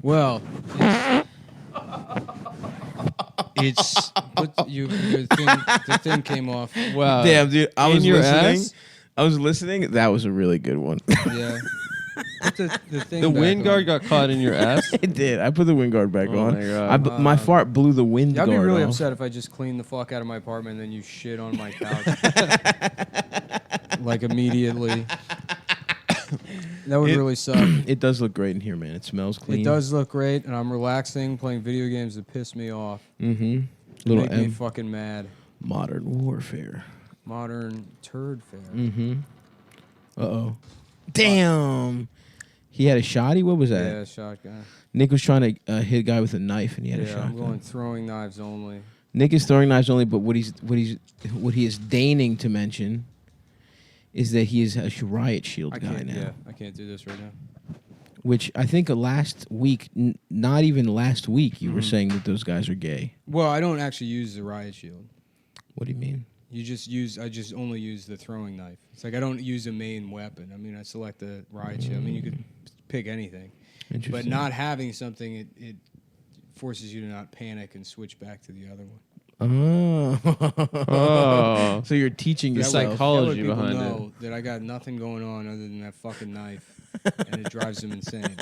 Well, it's the thing came off. Wow. Damn, dude, I In was your listening. ass? I was listening. That was a really good one. Yeah. Put the thing The back wind guard on. got caught in your ass. It did. I put the wind guard back Oh on. my God. My fart blew the wind I'd guard be really off. upset if I just cleaned the fuck out of my apartment and then you shit on my couch. Like immediately. That would really suck. It does look great in here, man. It smells clean. It does look great, and I'm relaxing, playing video games that piss me off. Mm-hmm. They Little make me M. fucking mad. Modern warfare. Modern turd fair. Mm-hmm. Uh-oh. Damn. He had a shotty? What was that? Yeah, shotgun. Nick was trying to hit a guy with a knife, and he had a Yeah, shotgun. I'm going throwing knives only. Nick is throwing knives only, but what he is deigning to mention is that he is a riot shield guy now. Yeah, I can't do this right now. Which I think last week, not even last week, you were saying that those guys are gay. Well, I don't actually use the riot shield. What do you mean? I just only use the throwing knife. It's like I don't use a main weapon. I mean, I select the riot shield. I mean, you could pick anything. Interesting. But not having something, it forces you to not panic and switch back to the other one. Oh. So you're teaching The yourself. psychology That way people behind know that I got nothing going on other than that fucking knife, and it drives them insane.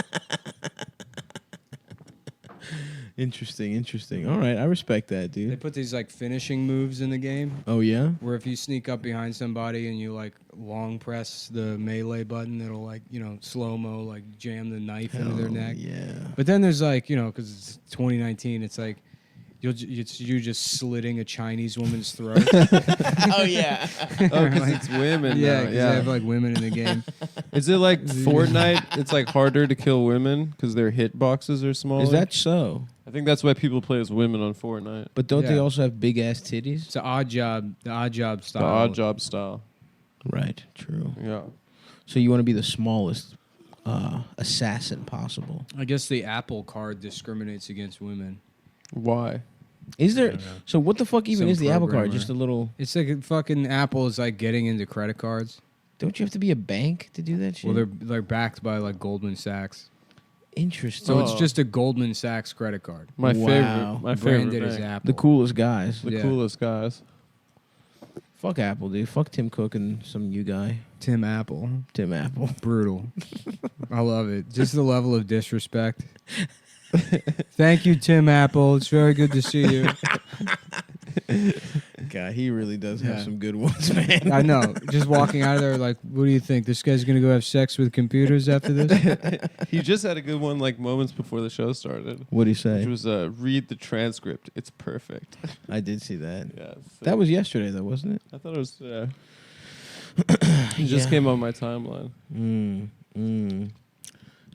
Interesting. All right, I respect that, They dude. put these like finishing moves in the game, Oh yeah. where if you sneak up behind somebody and you like long press the melee button, it'll like slow mo like jam the knife into their neck. Yeah. But then there's like because it's 2019, it's like you're just slitting a Chinese woman's throat. Oh yeah. Oh, because it's women. Yeah, now. because they have like women in the game. Is it like Fortnite? It's like harder to kill women because their hitboxes are smaller. Is that so? I think that's why people play as women on Fortnite. But don't they Yeah. also have big ass titties? It's an odd job, the odd job style. The odd job style. Right. True. Yeah. So you want to be the smallest assassin possible? I guess the Apple card discriminates against women. Why? Is there? don't know. So what the fuck even Some is the Apple card? programmer. Just a little. It's like fucking Apple is like getting into credit cards. Don't you have to be a bank to do that shit? Well, they're backed by like Goldman Sachs, Interesting. so it's Oh. just a Goldman Sachs credit card. My Wow. favorite. My favorite. Branded as bank. Apple. the coolest guys. The Yeah. coolest guys. Fuck Apple, dude. Fuck Tim Cook and some new guy. Tim Apple. Tim Apple. Brutal. I love it. Just the level of disrespect. Thank you, Tim Apple. It's very good to see you. God, he really does have Yeah. some good ones, man. I know. Just walking out of there, like, what do you think? This guy's gonna go have sex with computers after this? He just had a good one like moments before the show started. What'd he say? Which was read the transcript. It's perfect. I did see that. Yeah. That was yesterday, though, wasn't it? I thought it was. It just Yeah. came on my timeline.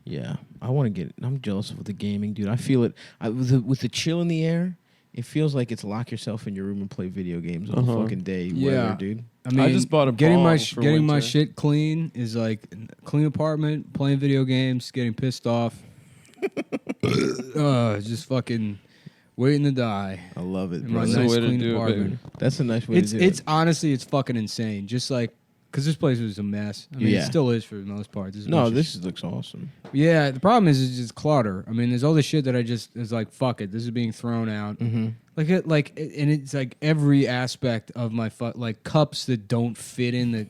Yeah, I want to get. I'm jealous of the gaming, dude. I feel it. With the chill in the air, it feels like it's lock yourself in your room and play video games all the fucking day. Yeah. Weather, dude. I mean, just bought a getting my bong for getting my winter. shit clean is like clean apartment, playing video games, getting pissed off. Just fucking waiting to die. I love it, In bro. my That's the nice way to clean do it, apartment. That's a nice way It's to do it's it. honestly it's fucking insane. Just like because this place was a mess. I mean, Yeah. it still is for the most part. There's a No, bunch of this looks awesome. Yeah, the problem is it's just clutter. I mean, there's all this shit that I just is like, fuck it, this is being thrown out. Mm-hmm. And it's like every aspect of my like cups that don't fit in the.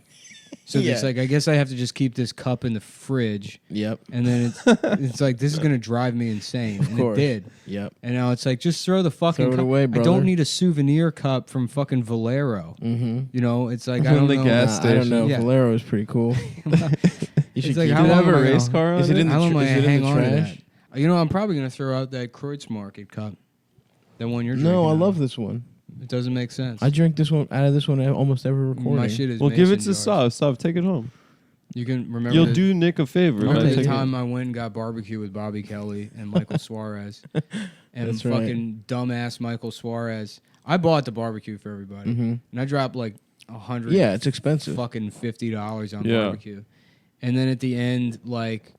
So Yeah. it's like I guess I have to just keep this cup in the fridge, Yep. and then it's like this is gonna drive me insane, and course. it did. Yep. And now it's like just throw the fucking Throw it cup. away, I brother. don't need a souvenir cup from fucking Valero. Mm-hmm. You know, it's like I From don't the know. gas I don't know. Yeah. Valero is pretty cool. You It's should like keep how Did it. it long have a am I race gonna- car on Is it in the How long am I is it in hang the on to trash? that? You know, I'm probably gonna throw out that Kreutzmarket cup. That one you're drinking. No, I out of. love this one. It doesn't make sense. I drink this one out of this one almost every recording. My shit is. Well, give it mason to jars. Sav. Sav, take it home. You can remember. You'll do Nick a favor. Remember I'll by the take taking- it. time I went and got barbecue with Bobby Kelly and Michael Suarez, and That's right. fucking dumbass Michael Suarez. I bought the barbecue for everybody, Mhm. and I dropped like $100. Yeah, it's expensive. Fucking $50 on Yeah. barbecue, and then at the end, like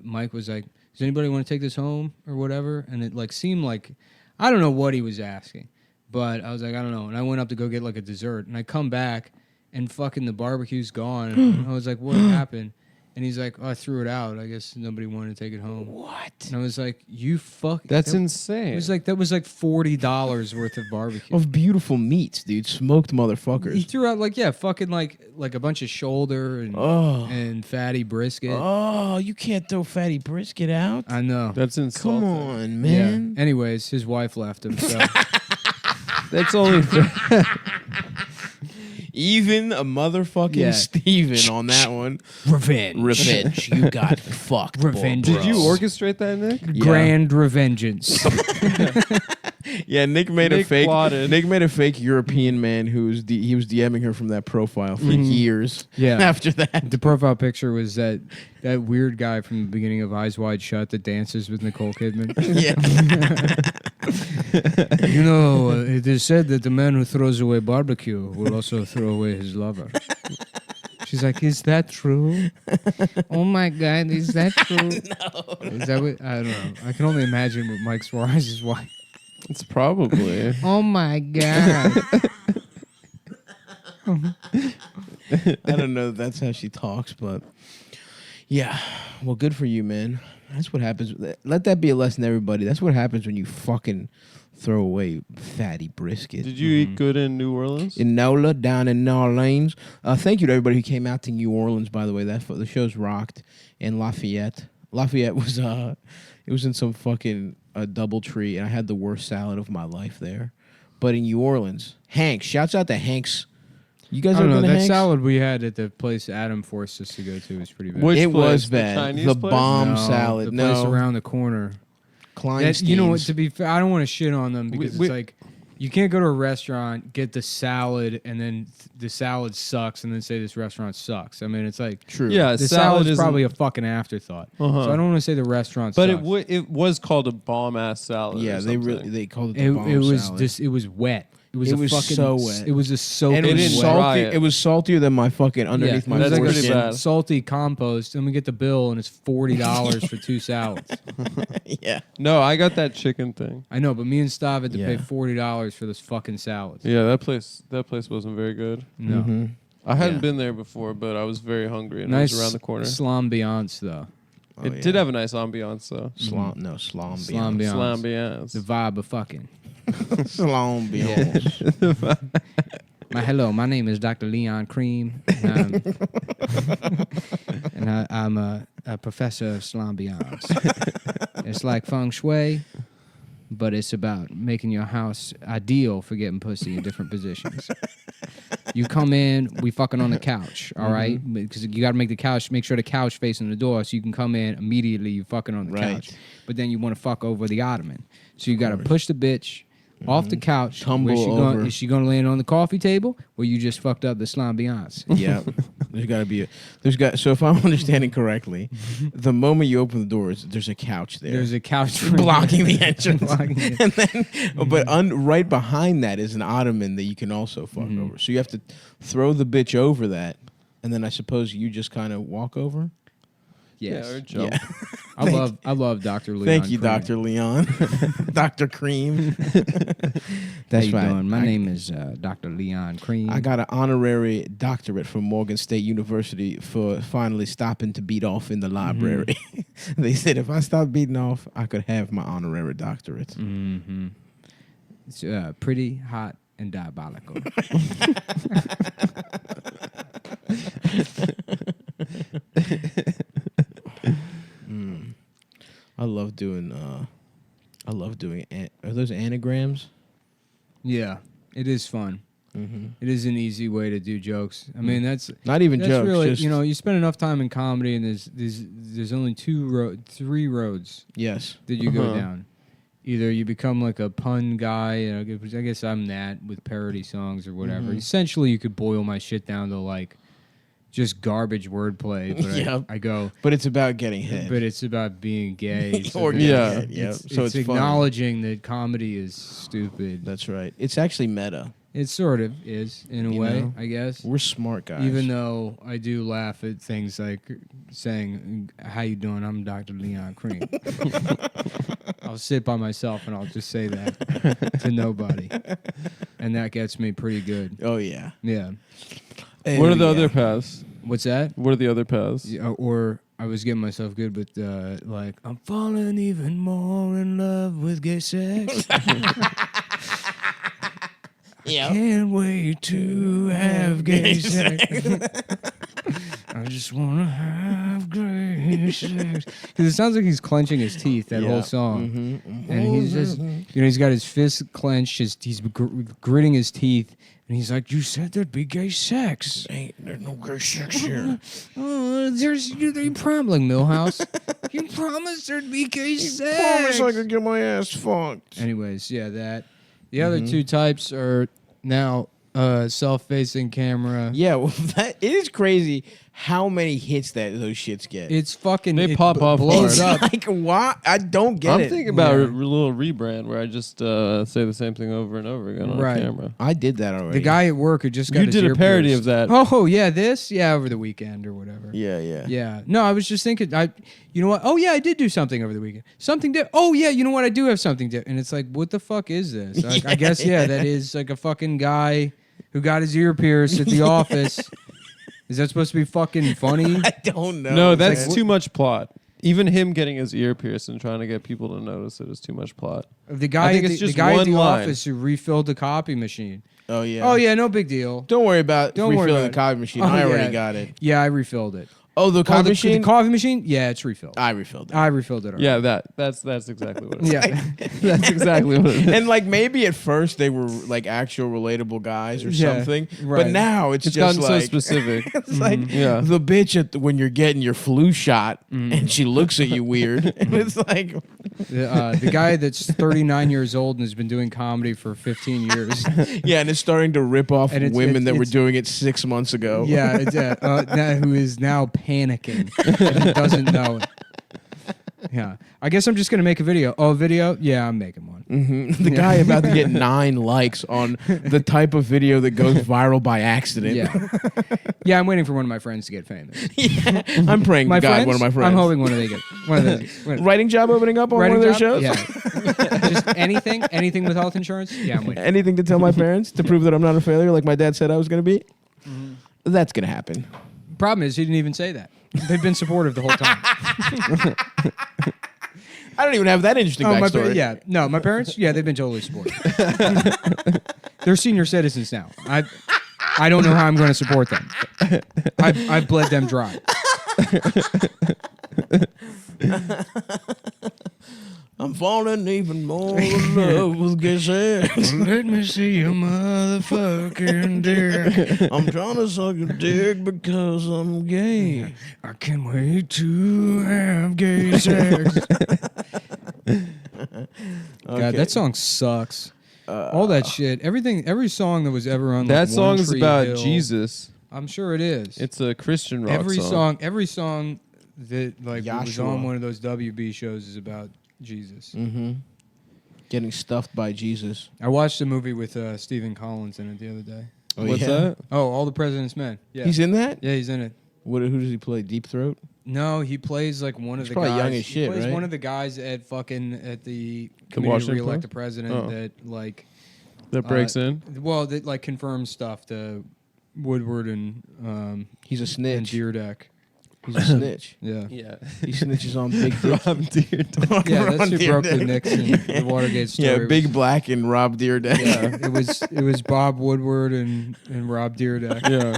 Mike was like, "Does anybody want to take this home or whatever?" And it like seemed like I don't know what he was asking, but I was like, I don't know. And I went up to go get like a dessert, and I come back, and fucking the barbecue's gone. And I was like, what happened? And he's like, oh, I threw it out. I guess nobody wanted to take it home. What? And I was like, you fuck. That's that, insane. It was like that was like $40 worth of barbecue. Of beautiful meats, dude. Smoked He motherfuckers. threw out fucking like a bunch of shoulder Oh. and fatty brisket. Oh, you can't throw fatty brisket out. I know. That's insulting. Come on, man. Yeah. Anyways, his wife left him. So That's only fair. Even a motherfucking Yeah. Steven on that one. revenge. Revenge. You got fucked. Revenge. bro. Did you orchestrate that, Nick? Yeah. Grand revengeance. Yeah, Nick made a Nick fake. plotted. Nick made a fake European man who was he was DMing her from that profile for years. Yeah. After that, The profile picture was that weird guy from the beginning of Eyes Wide Shut that dances with Nicole Kidman. yeah. You know, it is said that the man who throws away barbecue will also throw away his lover. She's like, is that true? Oh my God, is that true? No. Is that what? I don't know. I can only imagine what Mike Suarez's wife. It's probably. Oh my God. I don't know if that's how she talks, but yeah. Well, good for you, man. That's what happens. Let that be a lesson to everybody. That's what happens when you fucking throw away fatty brisket. Did you eat good in New Orleans? In NOLA, down in New Orleans. Thank you to everybody who came out to New Orleans, by the way. The show's rocked. In Lafayette. Lafayette was it was in some fucking DoubleTree, and I had the worst salad of my life there. But in New Orleans, Hanks. Shouts out to Hanks. You guys I don't ever know. been to That Hanks? salad we had at the place Adam forced us to go to was pretty bad. Which It place? was The bad. Chinese The place? bomb No, salad. The No, place around the corner. Kleinstein's. You know what? To be fair, I don't want to shit on them because We- it's like you can't go to a restaurant, get the salad, and then the salad sucks, and then say this restaurant sucks. I mean, it's like True. Yeah, the salad salad's is probably a fucking afterthought. Uh-huh. So I don't want to say the restaurant But sucks. it was called a bomb ass salad. Yeah, or they something. they called it the It bomb was salad. just it was wet. It was It a was fucking so wet. It was a soaking and it They was didn't wet. dry salty. it. It was saltier than my fucking underneath Yeah, my it was like That's a pretty foreskin. bad. salty compost. And we get the bill, and it's $40 for 2 salads. Yeah. No, I got that chicken thing. I know, but me and Stav had to pay Yeah. $40 for this fucking salads. Yeah, that place wasn't very good. No. Mhm. I hadn't Yeah. been there before, but I was very hungry and Nice it was around the corner. Slambiance, though. Oh, It yeah. did have a nice ambiance though. Slom. No, slom. Slambiance. Slambiance. The vibe of fucking. Slom. Hello, my name is Dr. Leon Cream, and I'm a professor of Slambiance. It's like feng shui, but it's about making your house ideal for getting pussy in different positions. You come in, we fucking on the couch, all right? Because you got to make sure the couch facing the door, so you can come in immediately. You fucking on the Right. couch, but then you want to fuck over the ottoman, so you got to push the bitch off the couch. Tumble Where's she over. Is she gonna land on the coffee table, or you just fucked up the Slambiance? Yeah. So if I'm understanding correctly, the moment you open the doors, there's a couch there. There's a couch blocking the entrance. Blocking it. And then, but right behind that is an ottoman that you can also fuck over. So you have to throw the bitch over that, and then I suppose you just kind of walk over. Yes. Yeah, or jump. Yeah. I love Dr. Leon. Thank you, Cream. Dr. Leon. Dr. Cream. How That's you right. doing? My name is Dr. Leon Cream. I got an honorary doctorate from Morgan State University for finally stopping to beat off in the library. They said if I stopped beating off, I could have my honorary doctorate. Mm-hmm. It's pretty hot and diabolical. I love doing. Are those anagrams? Yeah, it is fun. Mm-hmm. It is an easy way to do jokes. I mean, that's Not even that's jokes. really just, you spend enough time in comedy, and there's only three roads Yes. that you go Uh-huh. down. Either you become like a pun guy, I guess I'm that with parody songs or whatever. Mhm. Essentially, you could boil my shit down to like just garbage wordplay. But Yep. I go, But it's about getting head. but it's about being gay. so Or that- getting Yeah. head. Yeah. It's, So it's it's fun. acknowledging that comedy is stupid. That's right. It's actually meta. It sort of is in a You way, know? I guess. We're smart guys. Even though I do laugh at things like saying, "How you doing? I'm Dr. Leon Cream." I'll sit by myself and I'll just say that to nobody, and that gets me pretty good. Oh yeah. Yeah. What are the other paths? What's that? What are the other paths? Yeah, or I was getting myself good with like I'm falling even more in love with gay sex. Yeah. Can't wait to have gay sex. I just wanna have gay sex. Because it sounds like he's clenching his teeth that whole song, and he's just, he's got his fists clenched, he's gritting his teeth, and he's like, "You said there'd be gay sex." There's no gay sex here. Oh, you promised, like Millhouse. You promised there'd be gay sex. Promise I could get my ass fucked. Anyways, yeah, that. The other two types are now self-facing camera. Yeah, well, it is crazy how many hits that those shits get. It's fucking. They it pop off blows It's up. like, why? I don't get I'm it. thinking about Yeah. a little rebrand where I just say the same thing over and over again on Right. camera. I did that already. The guy at work who just got You his did a ear parody pierced. of that. Oh yeah, this over the weekend or whatever. Yeah, yeah. Yeah. No, I was just thinking. You know what? Oh yeah, I did do something over the weekend. Something did. Oh yeah, you know what? I do have something to. And it's like, what the fuck is this? I guess that is like a fucking guy who got his ear pierced at the office. Is that supposed to be fucking funny? I don't know. No, It's that's like, too much plot. Even him getting his ear pierced and trying to get people to notice it is too much plot. The guy, think at it's the just guy at one the line. office who refilled the copy machine. Oh yeah. Oh yeah, no big deal. Don't worry about Don't worry refilling about the coffee machine. Oh, I already yeah. got it. Yeah, I refilled it. Oh, the coffee the machine. coffee machine? Yeah, it's refilled. I refilled it. I refilled it already. Yeah, that's exactly what it is. Yeah. That's exactly what it is. And like maybe at first they were like actual relatable guys or Yeah, something, right. but now it's It's just gotten like so specific. it's like Yeah. the bitch when you're getting your flu shot and she looks at you weird, and it's like The guy that's 39 years old and has been doing comedy for 15 years. yeah, and it's starting to rip off And it's- women it's- that were it's- doing it 6 months ago. Yeah, it's, who is now panicking and doesn't know it. Yeah, I guess I'm just gonna make a video. Oh, a video? Yeah, I'm making one. The guy about to get 9 likes on the type of video that goes viral by accident. Yeah, yeah. I'm waiting for one of my friends to get famous. Yeah. I'm praying My to God friends? one of my friends. I'm hoping one of they get one of those. Writing job opening up on Writing one of their job? shows. Yeah, just anything with health insurance. Yeah, I'm waiting. Anything to tell my parents to prove that I'm not a failure, like my dad said I was going to be. That's going to happen. Problem is, he didn't even say that. They've been supportive the whole time. I don't even have that interesting backstory. yeah, no, my parents, yeah, they've been totally supportive. They're senior citizens now. I don't know how I'm going to support them. I've bled them dry. I'm falling even more in love with gay sex. Let me see your motherfucking dick. I'm trying to suck your dick because I'm gay. I can't wait to have gay sex. God, that song sucks. All that shit, every song that was ever on That like, song One is Tree about Hill, Jesus. I'm sure it is. It's a Christian rock Every song that like was Yahshua. on one of those WB shows is about Jesus. Mm-hmm. Getting stuffed by Jesus. I watched a movie with Stephen Collins in it the other day. Oh, What's yeah? that? Oh, All the President's Men. Yeah, He's in that? yeah, he's in it. Who does he play? Deep Throat? No, he plays like one of He's the probably guys. young as he shit, plays right? one of the guys at the committee to Washington re-elect Post? the president Oh. that like That breaks in. well that like confirms stuff to Woodward and He's a snitch. Deerdeck. He's a snitch. Yeah. Yeah. He snitches on Big Dick. Rob Deerdeck. Yeah, that's Ron who broke the Deerdeck. Nixon, the Watergate story. Yeah, It Big was- Black and Rob Deerdeck. Yeah, it was Bob Woodward and Rob Deerdeck. Yeah.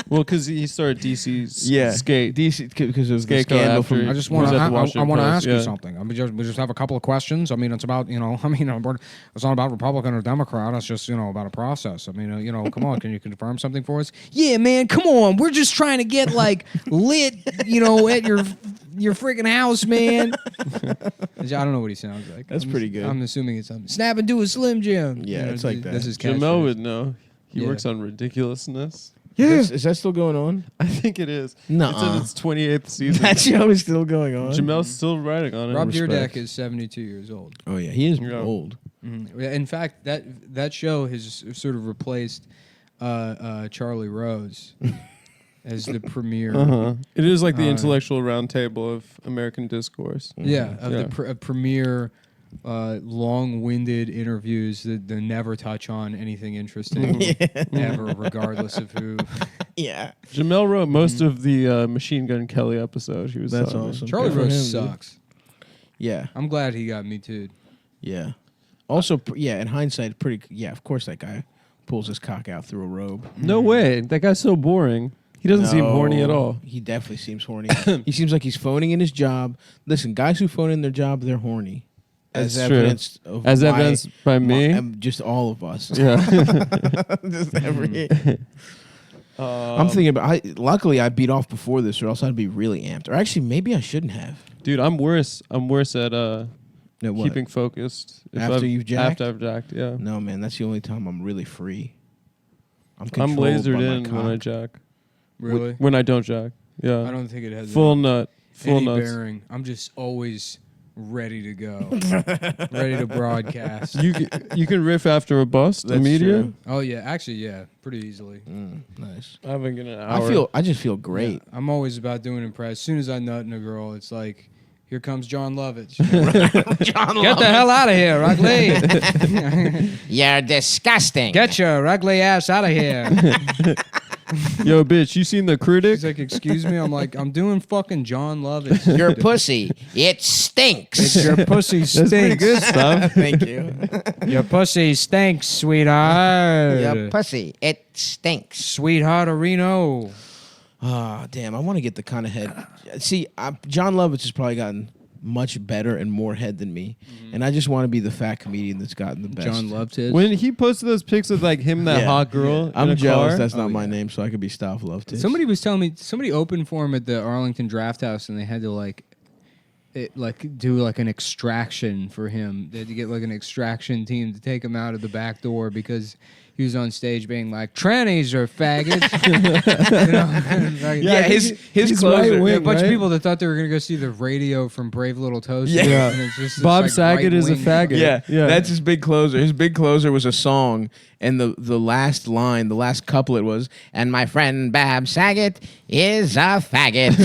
Well, because he started DC's Yeah. skate. DC because of the Skate scandal after- from. I just He want was to. at the I Washington want to Post, ask you yeah. something. I mean, we just have a couple of questions. I mean, it's about it's not about Republican or Democrat. It's just about a process. I mean, come on, can you confirm something for us? Yeah, man, come on. We're just trying to get like lit, at your freaking house, man. I don't know what he sounds like. That's pretty good. I'm assuming it's something. Snap and do a Slim Jim. Yeah, it's like that. That's his Jamel catchphrase. would know. He Yeah. works on ridiculousness. Is that still going on? I think it is. Nuh-uh. It's in its 28th season. That show is still going on. Jamel's still writing on it. Rob Respect. Deerdeck is 72 years old. Oh yeah, he is Yeah. old. Yeah, in fact, that show has sort of replaced Charlie Rose as the premier. Uh-huh. It is like the Uh, intellectual roundtable of American discourse. Yeah, of Yeah. the premier, long-winded interviews that never touch on anything interesting, ever, regardless of who Yeah. Jamel wrote most of the Machine Gun Kelly episode. He was That's telling me. awesome. Charlie Good for Rose him, dude. sucks. Yeah. I'm glad he got me too. Yeah. Also, in hindsight, pretty. Yeah, of course that guy pulls his cock out through a robe. No way. That guy's so boring. He doesn't seem horny at all. He definitely seems horny. He seems like he's phoning in his job. Listen, guys who phone in their job, they're horny. That's As true. evidenced of As my- evidenced by me. just all of us. Yeah. Just every. I'm thinking about. Luckily, I beat off before this, or else I'd be really amped. Or actually, maybe I shouldn't have. Dude, I'm worse. I'm worse at No, what? keeping focused. After you've jacked? After I've jacked, yeah. No, man, that's the only time I'm really free. I'm I'm lasered by my in when I cock. jack. Really? When I don't jack. Yeah. I don't think it has Full any, nut. Full any nuts. bearing. I'm just always ready to go, ready to broadcast. You can riff after a bust That's immediate. true. Oh yeah, actually yeah, pretty easily. Nice. I haven't get an hour. I just feel great. Yeah, I'm always about doing impress. As soon as I nut in a girl, it's like, here comes John Lovitch. Get the hell out of here, ugly. You're disgusting. Get your ugly ass out of here. Yo, bitch, you seen the critic? She's like, excuse me. I'm like, I'm doing fucking John Lovitch. Your pussy, it stinks. It's your pussy stinks. That's pretty good stuff. Thank you. Your pussy stinks, sweetheart. Your pussy, it stinks. Sweetheart of Reno. Ah, damn. I want to get the kind of head. See, John Lovitz has probably gotten much better and more head than me, and I just want to be the fat comedian that's gotten the best. John Love tits. When he posted those pics of like him, that Yeah. hot girl, in I'm a jealous car, that's not Oh, my yeah. name, so I could be Staff Love too. Somebody was telling me somebody opened for him at the Arlington Draft House, and they had to do like an extraction for him. They had to get like an extraction team to take him out of the back door because he was on stage being like, "Trannies are faggots." You know? Like, Yeah, his he's clothes right are- wing, a bunch of right? people that thought they were gonna go see the radio from Brave Little Toaster. Yeah. And it's just this, Bob like, Saget is a right-wing- faggot. Yeah, that's his big closer. His big closer was a song, and the last line, the last couplet was, And my friend Bob Saget is a faggot.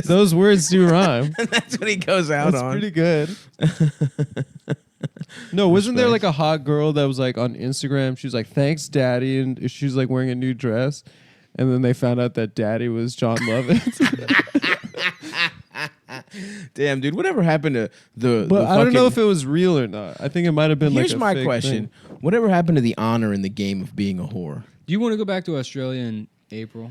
Those words do rhyme. that's what he goes out That's on. pretty good. No, wasn't there like Respect. a hot girl that was like on Instagram? She was like, "Thanks, Daddy," and she's like wearing a new dress, and then they found out that Daddy was John Lovitz. Damn, dude, whatever happened to the? But the I don't know if fucking- it was real or not. I think it might have been Here's like a my fake question: thing. whatever happened to the honor in the game of being a whore? Do you want to go back to Australia in April?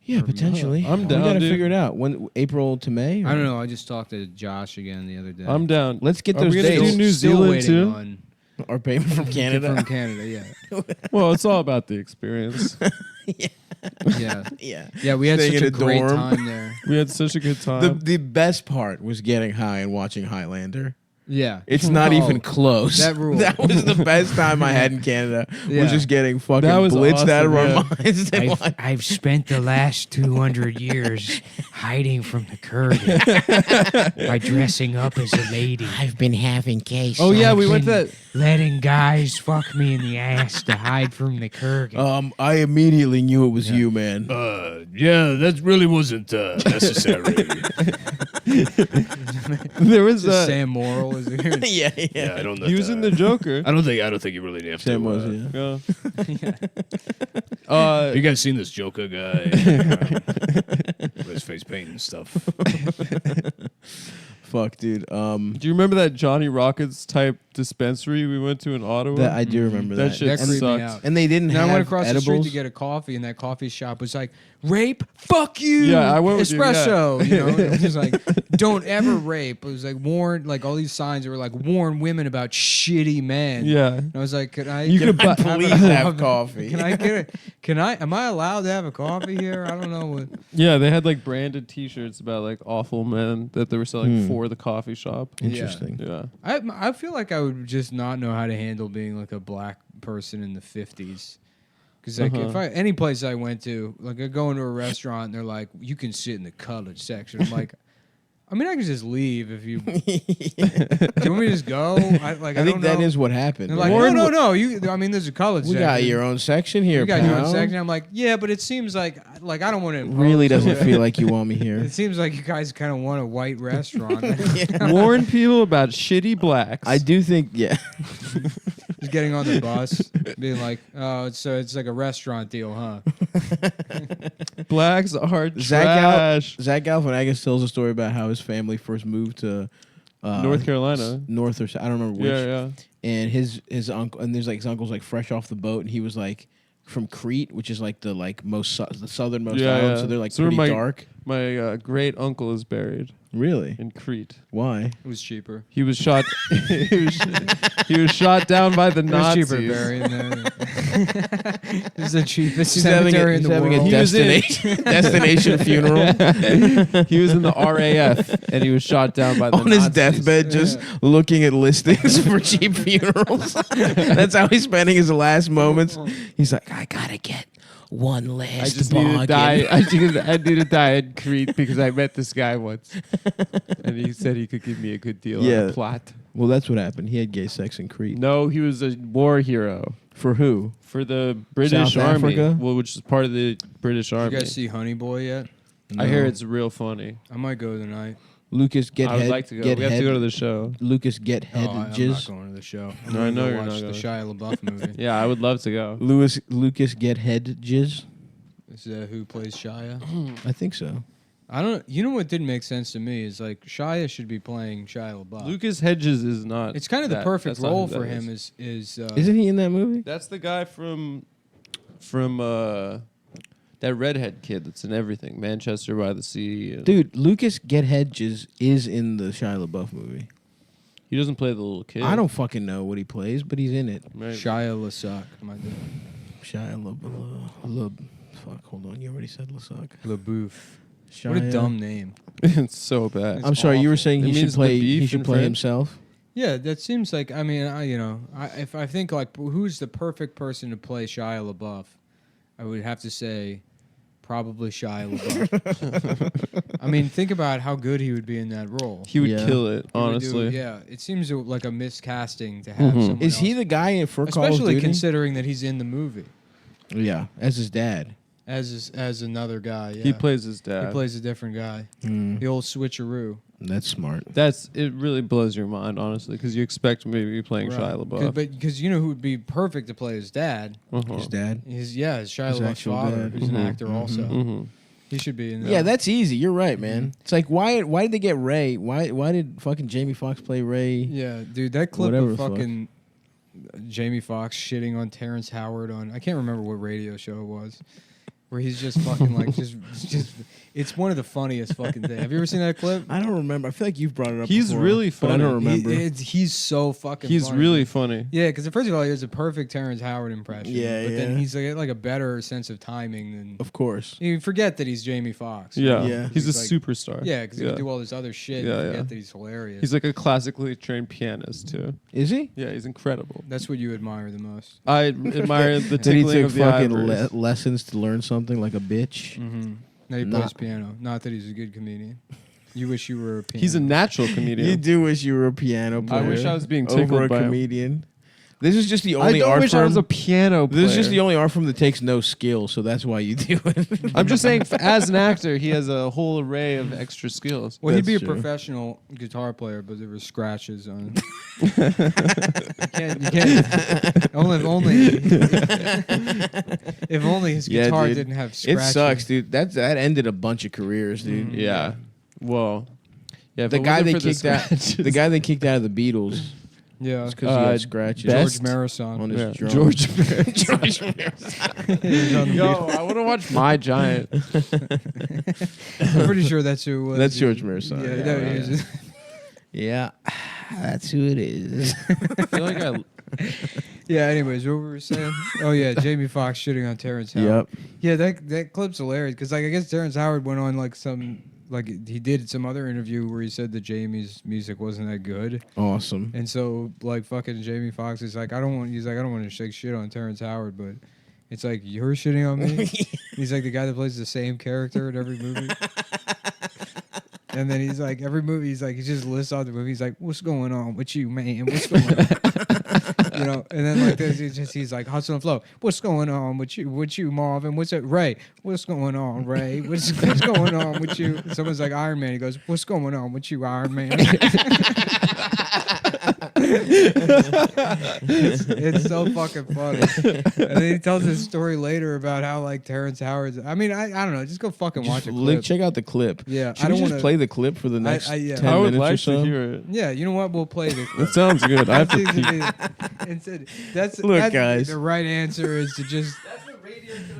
Yeah, potentially. I'm We down, gotta dude. figure it out. When April to May? I don't know. I just talked to Josh again the other day. I'm down. Let's get Are those we gonna dates. do New Still Zealand waiting too? on Or payment from Canada. From Canada, yeah. Well, it's all about the experience. Yeah. Yeah. Yeah, we had Staying such in a great dorm. time there. We had such a good time. The best part was getting high and watching Highlander. Yeah. It's not Oh, even close. that ruled. That was the best time I had in Canada. Yeah. Was just getting fucking That was blitzed out of our awesome, minds. and watching- I've spent the last 200 years hiding from the Kurgan by dressing up as a lady. I've been having case. oh yeah, I've we went to been that. letting guys fuck me in the ass to hide from the Kurgan. I immediately knew it was you, man. Yeah, that really wasn't necessary. There was Just Sam Morrill is here. yeah, yeah. yeah, I don't know. he was in the Joker. I don't think you really have Sam to. was, yeah. Yeah. Have you guys seen this Joker guy? With his face paint and stuff. Fuck, dude. Do you remember that Johnny Rockets type dispensary we went to in Ottawa? That I do remember That that. shit That creeped me sucked. out. And they didn't And I have went across the street edibles. to get a coffee, and that coffee shop was like, rape? Fuck you! Yeah, I went with you, Espresso. You know, it was like, don't ever rape. It was like, warn, like all these signs that were like, warn women about shitty men. Yeah. And I was like, could I? You could buy- Please have coffee. Can I get it? Am I allowed to have a coffee here? I don't know what. Yeah, they had like branded T-shirts about like awful men that they were selling Hmm. for the coffee shop. Interesting. Yeah. I feel like I would just not know how to handle being like a black person in the 50s. Because like if any place I went to, like I go into a restaurant and they're like, you can sit in the colored section. I'm like, I mean, I can just leave if you. Do you want me to just go? I I think that is what happened. They're like, no. You. I mean, there's a colored we section. got your own section here, You got your own pal. section. I'm like, yeah, but it seems like I don't want to. Really doesn't feel like you want me here. It seems like you guys kind of want a white restaurant. Warn people about shitty blacks. I do think, yeah. He's getting on the bus, being like, "Oh, it's like a restaurant deal, huh?" Blacks are Zach trash. Galifianakis tells a story about how his family first moved to North Carolina. North or I don't remember which. Yeah. And his uncle, and there's like his uncle's like fresh off the boat, and he was like from Crete, which is like the like the southernmost Yeah, island, yeah. so they're like So pretty my- dark. My great uncle is buried Really? in Crete. Why? It was cheaper. He was shot. he was shot down by the It was Nazis. cheaper burying there. This is the cheapest He's having cemetery in he's the having world. a He was in- destination funeral He was in the RAF and he was shot down by the on his Nazis. deathbed, just looking at listings for cheap funerals. That's how he's spending his last moments. He's like, I gotta get one I last just need to bargain. die. I need to die in Crete because I met this guy once, and he said he could give me a good deal on Yeah. a plot. Well, that's what happened. He had gay sex in Crete. No, he was a war hero For who? for the British South Army, Africa? well, which is part of the British Did Army. you guys see Honey Boy yet? I hear No. it's real funny. I might go tonight. Lucas get I would head. like to go. Get We have head, to go to the show. Lucas get head I'm not jizz. going to the show. I'm No, I gonna know go you're watch not the going. Shia LaBeouf movie. Yeah, I would love to go. Lucas get head jizz. Is that who plays Shia? I think so. I don't. You know what didn't make sense to me is like Shia should be playing Shia LaBeouf. Lucas Hedges is not. It's kind of the that. perfect That's not role who for that him. is. Isn't he in that movie? That's the guy from that redhead kid that's in everything. Manchester by the Sea. and- Dude, Lucas get head jizz is in the Shia LaBeouf movie. He doesn't play the little kid. I don't fucking know what he plays, but he's in it. Right. Shia LaSuck. My dude. Shia fuck, hold on. You already said LaSuck. LaBeouf. Shia. What a dumb name. It's so bad. I'm sorry, you were awful. saying It he should means the play. beef He should in play French? himself. Yeah, that seems like. I mean, if I think like who's the perfect person to play Shia LaBeouf, I would have to say probably Shia LaBeouf. I mean, think about how good he would be in that role. He would Yeah. kill it, He would do- honestly. yeah, it seems like a miscasting to have Mhm. someone Is he else. the guy in for Call of Especially Duty? considering that he's in the movie Yeah, as his dad. as another guy. Yeah. He plays his dad. He plays a different guy. Mm, The old switcheroo. that's smart. It really blows your mind, honestly, because you expect me to be playing Shia LaBeouf. Because you know who would be perfect to play his dad? Uh-huh. His dad. His Shia His LaBeouf's actual father, dad. who's an Mhm, actor also. Mhm. He should be in that. Yeah, that's easy. You're right, man. It's like why did they get Ray? Why did fucking Jamie Foxx play Ray? Yeah, dude, that clip Whatever of the fuck. fucking Jamie Foxx shitting on Terrence Howard on I can't remember what radio show it was, where he's just fucking like just it's one of the funniest fucking things. Have you ever seen that clip? I don't remember. I feel like you've brought it up. He's before, really but I don't funny. remember. He's so fucking. He's funny. really funny. Yeah, because first of all, he has a perfect Terrence Howard impression. Yeah, but then yeah. he's like a better sense of timing than. Of course. You forget that he's Jamie Foxx. Yeah, Yeah. he's a He's like- superstar. Yeah, because he can do all this other shit. Yeah, you forget yeah. that he's hilarious. He's like a classically trained pianist too. Is he? Yeah, he's incredible. That's what you admire the most. I admire the Did he tickling take of the fucking ivories. lessons to learn something like a bitch? Mm-hmm. Now he Nah. plays piano. Not that he's a good comedian. You wish you were a piano. He's a natural comedian. You do wish you were a piano player. I wish I was being over tickled a by him. comedian. This is just the I only don't art wish form. I was a piano player. This is just the only art form that takes no skill, so that's why you do it. I'm just saying, as an actor, he has a whole array of extra skills. Well, he'd be a That's true. professional guitar player, but there were scratches on it. You can't. If only his Yeah, guitar dude. didn't have It scratches. sucks, dude. That ended a bunch of careers, dude. Yeah. Well, yeah. if The it guy wasn't they for the kicked out, scratches- the guy they kicked out of the Beatles, Yeah. because he had scratches Best- George Marison. on his Yeah, drum. George. He was on the Yo, Beatles. I want to watch My Giant. I'm pretty sure that's who it was. That's George Marison. Yeah, Yeah, no, right. he was- Yeah, that's who it is. I feel like I. yeah. Anyways, what were we saying? Oh yeah, Jamie Foxx shitting on Terrence Howard. Yep. Yeah, that clip's hilarious because like I guess Terrence Howard went on like some like he did some other interview where he said that Jamie's music wasn't that good, Awesome. and so like fucking Jamie Foxx is like I don't want to shake shit on Terrence Howard, but it's like you're shitting on me. He's like the guy that plays the same character in every movie. And then he's like, every movie, he just lists out the movie. He's like, what's going on with you, man? What's going on? You know, and then like this, he's like, Hustle and Flow. What's going on with you, Marvin? What's it, Ray? What's going on, Ray? What's going on with you? Someone's like Iron Man. He goes, what's going on with you, Iron Man? It's so fucking funny. And then he tells his story later about how like Terrence Howard's. I mean, I don't know. Just go fucking watch a clip. Check out the clip. Yeah, Should I we don't just wanna- play the clip for the next yeah. 10 I would minutes or like so? to hear it. Yeah, you know what? We'll play the That clip. sounds good. I have to peek. That's Look, guys. The right answer is to just.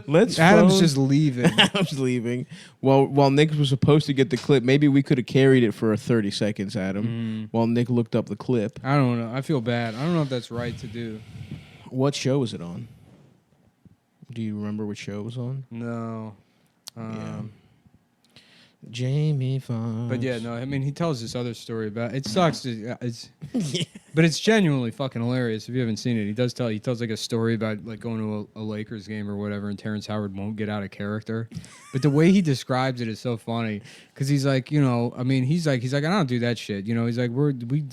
Let's Adam's phone- just leaving. Adam's leaving. While Nick was supposed to get the clip, maybe we could have carried it for 30 seconds, Adam, while Nick looked up the clip. I don't know. I feel bad. I don't know if that's right to do. What show was it on? Do you remember what show it was on? No. Jamie Foxx. But yeah, no. I mean, he tells this other story about it. Sucks. But it's genuinely fucking hilarious if you haven't seen it. He tells like a story about like going to a Lakers game or whatever, and Terrence Howard won't get out of character. But the way he describes it is so funny because he's like, you know, I mean, he's like, I don't do that shit. You know, he's like,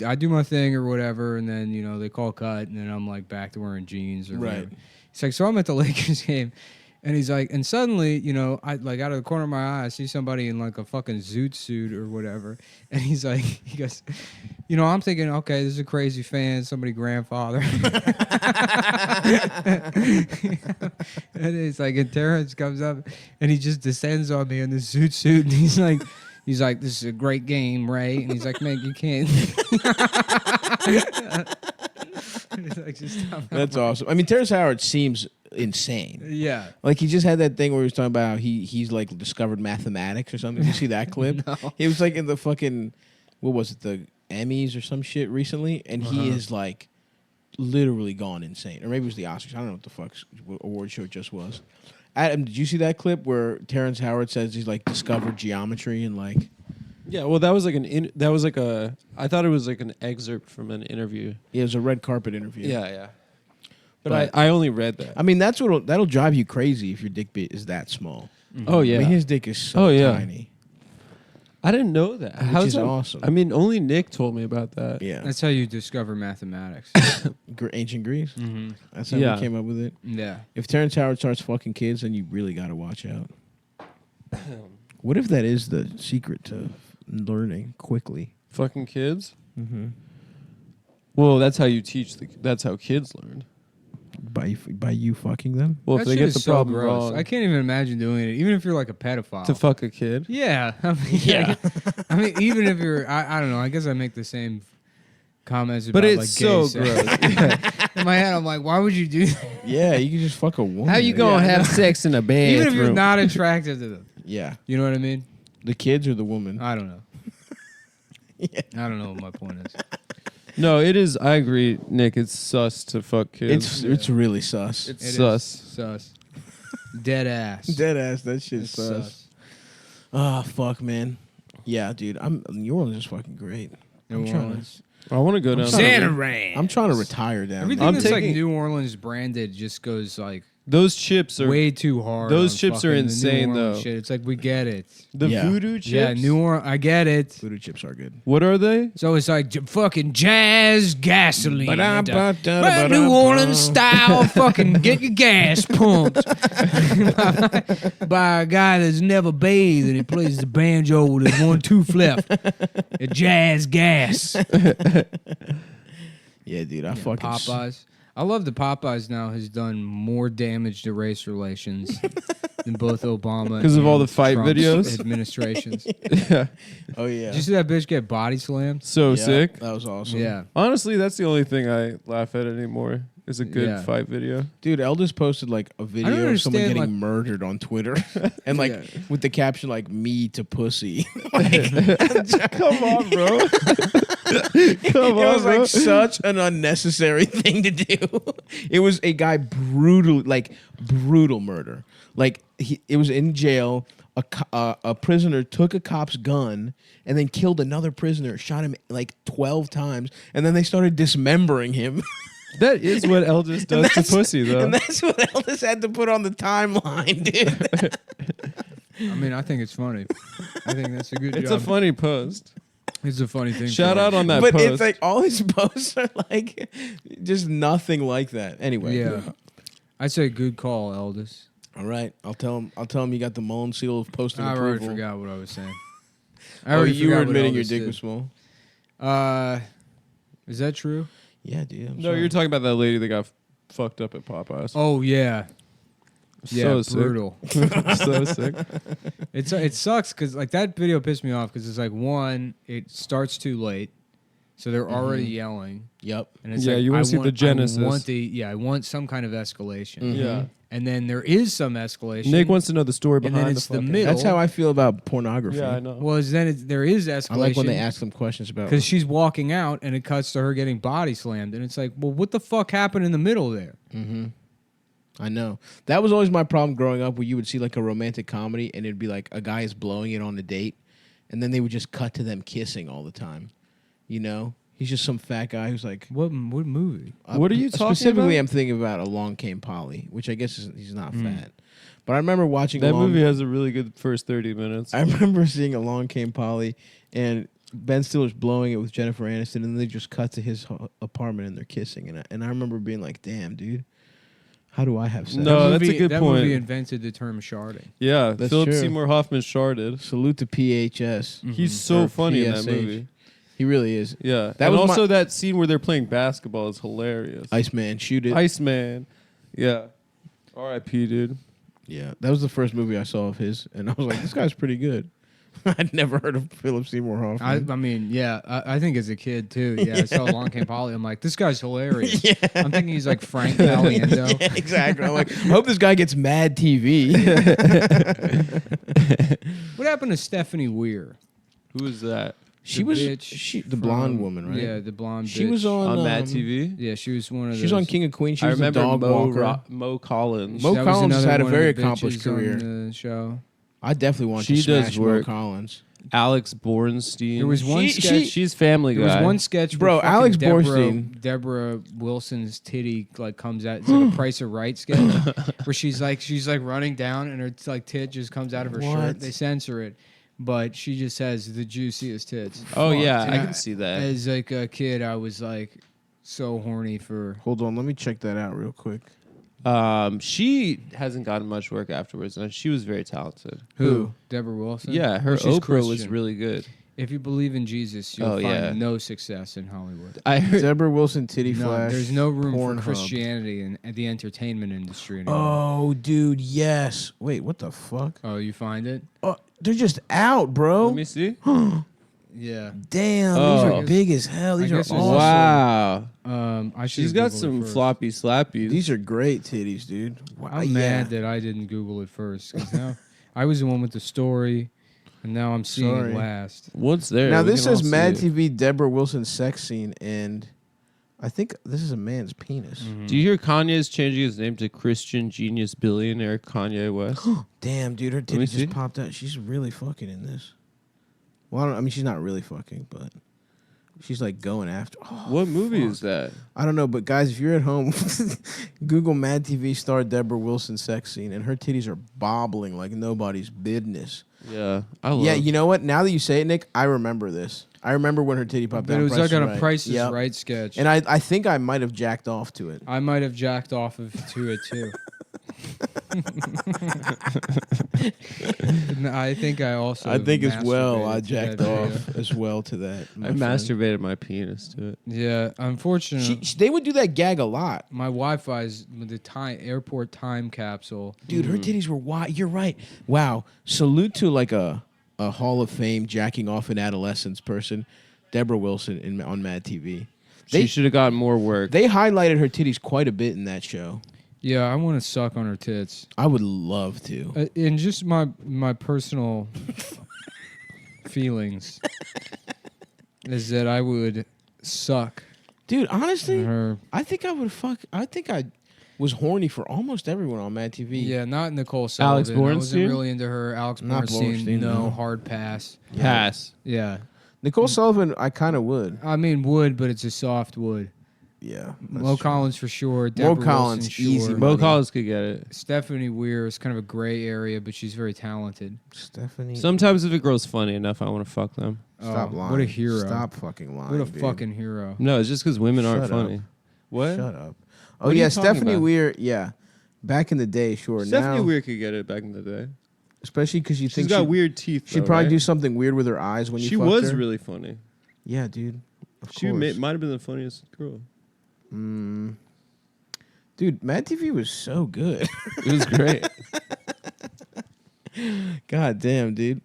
I do my thing or whatever, and then you know they call cut, and then I'm like back to wearing jeans or whatever. He's like, so I'm at the Lakers game. And he's like, and suddenly, you know, I like out of the corner of my eye, I see somebody in like a fucking zoot suit or whatever. And he goes, you know, I'm thinking, okay, this is a crazy fan, somebody grandfather. And it's like, and Terrence comes up and he just descends on me in this zoot suit. And he's like, this is a great game, Ray. And he's like, man, you can't. He's like, just stop. That's awesome. I mean, Terrence Howard seems insane. Yeah. Like he just had that thing where he was talking about how he's like discovered mathematics or something. Did you see that clip? No. He was like in the fucking, what was it, the Emmys or some shit recently, and he is like literally gone insane. Or maybe it was the Oscars. I don't know what the fuck award show it just was. Adam, did you see that clip where Terrence Howard says he's like discovered geometry and like? Yeah, well, that was like I thought it was like an excerpt from an interview. Yeah, it was a red carpet interview. Yeah. But I only read that. I mean, that'll drive you crazy if your dick is that small. Oh yeah. I mean, his dick is so tiny. I didn't know that. Which is awesome. I mean, only Nick told me about that. Yeah, That's how you discover mathematics. ancient Greece. Mm-hmm. That's how Yeah. we came up with it. Yeah. If Terrence Howard starts fucking kids, then you really got to watch out. What if that is the secret to learning quickly? Fucking kids. Mm-hmm. Well, that's how you teach. That's how kids learn. By you fucking them? Well, That if they shit get is the so problem gross. wrong, I can't even imagine doing it, even if you're like a pedophile. to fuck a kid. Yeah. I mean, Yeah. I mean, even if you're, I don't know. I guess I make the same comments about But it's like so gay sex. gross. Yeah. In my head, I'm like, why would you do that? Yeah, you can just fuck a woman. How you gonna have sex in a bathroom? Even if you're not attracted to them. Yeah, You know what I mean? the kids or the woman. I don't know. Yeah. I don't know what my point is. No, it is. I agree, Nick. It's sus to fuck kids. It's really sus. It's It is sus. Sus. Dead ass. Dead ass. That shit's It's sus. Ah, fuck, man. Yeah, dude. New Orleans is fucking great. New I'm trying to- Orleans. I want to go down. Xanaran. I'm trying to retire down Everything there. I'm that's like taking- New Orleans branded just goes like Those chips are way too hard. those on chips are fucking the New insane, Orleans though. Shit. It's like we get it. the Yeah. voodoo chips. Yeah, New Orleans. I get it. Voodoo chips are good. What are they? So it's like fucking jazz gasoline. Ba-da-ba-da-ba-da-ba. New Orleans style. Fucking get your gas pumped by a guy that's never bathed and he plays the banjo with his 1 tooth left. A jazz gas. Yeah, dude. I fucking Popeyes. I love that Popeyes now has done more damage to race relations than both Obama 'Cause of all and the fight Trump's videos? administrations. Yeah. Oh yeah. Did you see that bitch get body slammed? So Yeah, sick. That was awesome. Yeah. Honestly, that's the only thing I laugh at anymore. Is a good Yeah. fight video. Dude, Eldest posted like a video of someone understand, getting like- murdered on Twitter, and like Yeah. with the caption like "me to pussy." Come on, bro. Come It on, was bro. like such an unnecessary thing to do. It was a guy brutal murder. Like it was in jail. A prisoner took a cop's gun and then killed another prisoner, shot him like 12 times, and then they started dismembering him. That is what Eldest does to pussy, though. And that's what Eldest had to put on the timeline, dude. I mean, I think it's funny. I think that's a good It's job. a funny post. It's a funny thing. Shout for out us. on that But post. it's like all his posts are like just nothing like that. Anyway, Yeah. I say good call, Eldest. All right, I'll tell him you got the Mullen seal of post I approval. already forgot what I was saying. I Oh, already you were forgot what admitting your Eldest dick did. was small. Is that true? Yeah, dude. I'm No, sorry. you're talking about that lady that got fucked up at Popeyes. Oh yeah, yeah, So brutal. So sick. It sucks because like that video pissed me off because it's like one, it starts too late, so they're already yelling, Yep. and it's Yeah, like, you wanna I see the want- genesis. I want some kind of escalation, Mhm. Yeah. and then there is some escalation. Nick wants to know the story And behind then it's the fucking- middle. That's how I feel about pornography. Yeah, I know. Was then there is escalation. I like when they ask them questions about. because she's walking out and it cuts to her getting body slammed, and it's like, well, what the fuck happened in the middle there? Mm-hmm. I know. That was always my problem growing up, where you would see like a romantic comedy and it'd be like a guy is blowing it on a date, and then they would just cut to them kissing all the time. You know, he's just some fat guy who's like. What movie? What are you talking Specifically, about? I'm thinking about Along Came Polly, which I guess he's not fat. But I remember watching That Along- movie has a really good first 30 minutes. I remember seeing Along Came Polly, and Ben Stiller's blowing it with Jennifer Aniston, and then they just cut to his apartment and they're kissing, and I remember being like, "Damn, dude, how do I have sex?" No, That that's a movie- good that point. movie invented the term sharding. Yeah, That's Philip true. Seymour Hoffman sharded. Salute to PHS. He's so Or funny in that PSH. movie. He really is. Yeah, That and was also my- that scene where they're playing basketball is hilarious. Iceman, shoot it. Iceman. Yeah. R.I.P. dude. Yeah, that was the first movie I saw of his, and I was like, "This guy's pretty good." I'd never heard of Philip Seymour Hoffman. I mean, yeah, I think as a kid too. Yeah, I saw Along Came Polly. I'm like, this guy's hilarious. I'm thinking he's like Frank Caliendo. Yeah, exactly. I'm like, I hope this guy gets Mad TV. What happened to Stephanie Weir? Who is that? She The was bitch the blonde from- woman, right? Yeah, the blonde. She bitch. was on On Mad um, TV? Yeah, she was one of. She was on King of Queens. She I was remember a dog walker. Mo Collins. Mo That was Collins has another had a one of very the accomplished bitches on career. the show. I definitely want She to smash does Mo work. Collins. Alex Bornstein. There was one sketch. She's Family There Guy. was one sketch, Bro, where fucking Alex Deborah, Bornstein. Deborah Wilson's titty like comes out. It's like a Price of Right sketch where she's like running down and her like tit just comes out of her What? shirt. They censor it, but she just has the juiciest tits. Oh yeah, And I can see that. As like a kid, I was like so horny for. Hold on, let me check that out real quick. She hasn't gotten much work afterwards, and she was very talented. Who? Deborah Wilson? Yeah, her Well, she's Oprah was Christian. really good. If you believe in Jesus, you'll Oh, find yeah. no success in Hollywood. I heard. Deborah Wilson titty No, flash. there's no room Pornhub. for Christianity in the entertainment industry anymore. Oh, dude, yes. Wait, what the fuck? Oh, you find it? Oh, they're just out, bro. Let me see. Yeah. Damn, Oh. these are big as hell. These I are guess it's- awesome. Wow, I she's should've got Googled it some first. floppy slappies. These are great titties, dude. Wow, I'm mad that I didn't Google it first because now I was the one with the story, and now I'm seeing Sorry. it last. What's there? Now We this can all says see Mad it. TV Deborah Wilson sex scene, and I think this is a man's penis. Do you hear Kanye's changing his name to Christian Genius Billionaire Kanye West? Damn, dude, her me titty see. just popped out. She's really fucking in this. Well, I mean, she's not really fucking, but she's like going after. Oh, What movie fuck. is that? I don't know, but guys, if you're at home, Google Mad TV star Deborah Wilson sex scene, and her titties are bobbling like nobody's business. Yeah, I love. Yeah, you know what? Now that you say it, Nick, I remember this. I remember when her titty popped But out. it was Price like is on a Right. Price is Yep. Right sketch. And I think I might have jacked off to it. I might have jacked off to it too. No, I think I also. I think as well, I masturbated to jacked that off video. as well to that. I masturbated my penis to it. Yeah, unfortunately, They would do that gag a lot. my Wi-Fi's with the airport time capsule. Dude, her titties were wide. You're right. Wow. Salute to like a Hall of Fame jacking off in adolescence person, Deborah Wilson on Mad TV. She should have gotten more work. They highlighted her titties quite a bit in that show. Yeah, I want to suck on her tits. I would love to. In just my personal feelings is that I would suck Dude, honestly, her. I think I would fuck. I think I was horny for almost everyone on Mad TV. Yeah, not Nicole Sullivan. Alex I wasn't Bornstein? really into her. Alex Not Bornstein, Bornstein, no, no. hard pass. Pass. Yeah, Nicole Sullivan, I kind of would. I mean would, but it's a soft wood. Yeah. Mo Collins for sure. Mo Deborah Collins, Wilson, sure. easy Mo money. Collins could get it. Stephanie Weir is kind of a gray area, but she's very talented. Stephanie. Sometimes if a girl's funny enough, I want to fuck them. Stop Oh, lying. what a hero. Stop fucking lying. What a dude. fucking hero. No, it's just because women aren't Shut funny. up. What? Shut up. Oh What are yeah, you talking Stephanie about? Weir. Yeah, back in the day, sure. Stephanie now, Weir could get it back in the day. especially because you She's think got weird teeth. she'd though, probably right? do something weird with her eyes when you. She fucked was her. really funny. Yeah, dude. Of She course. might have been the funniest girl. Dude, Mad TV was so good. It was great. God damn, dude.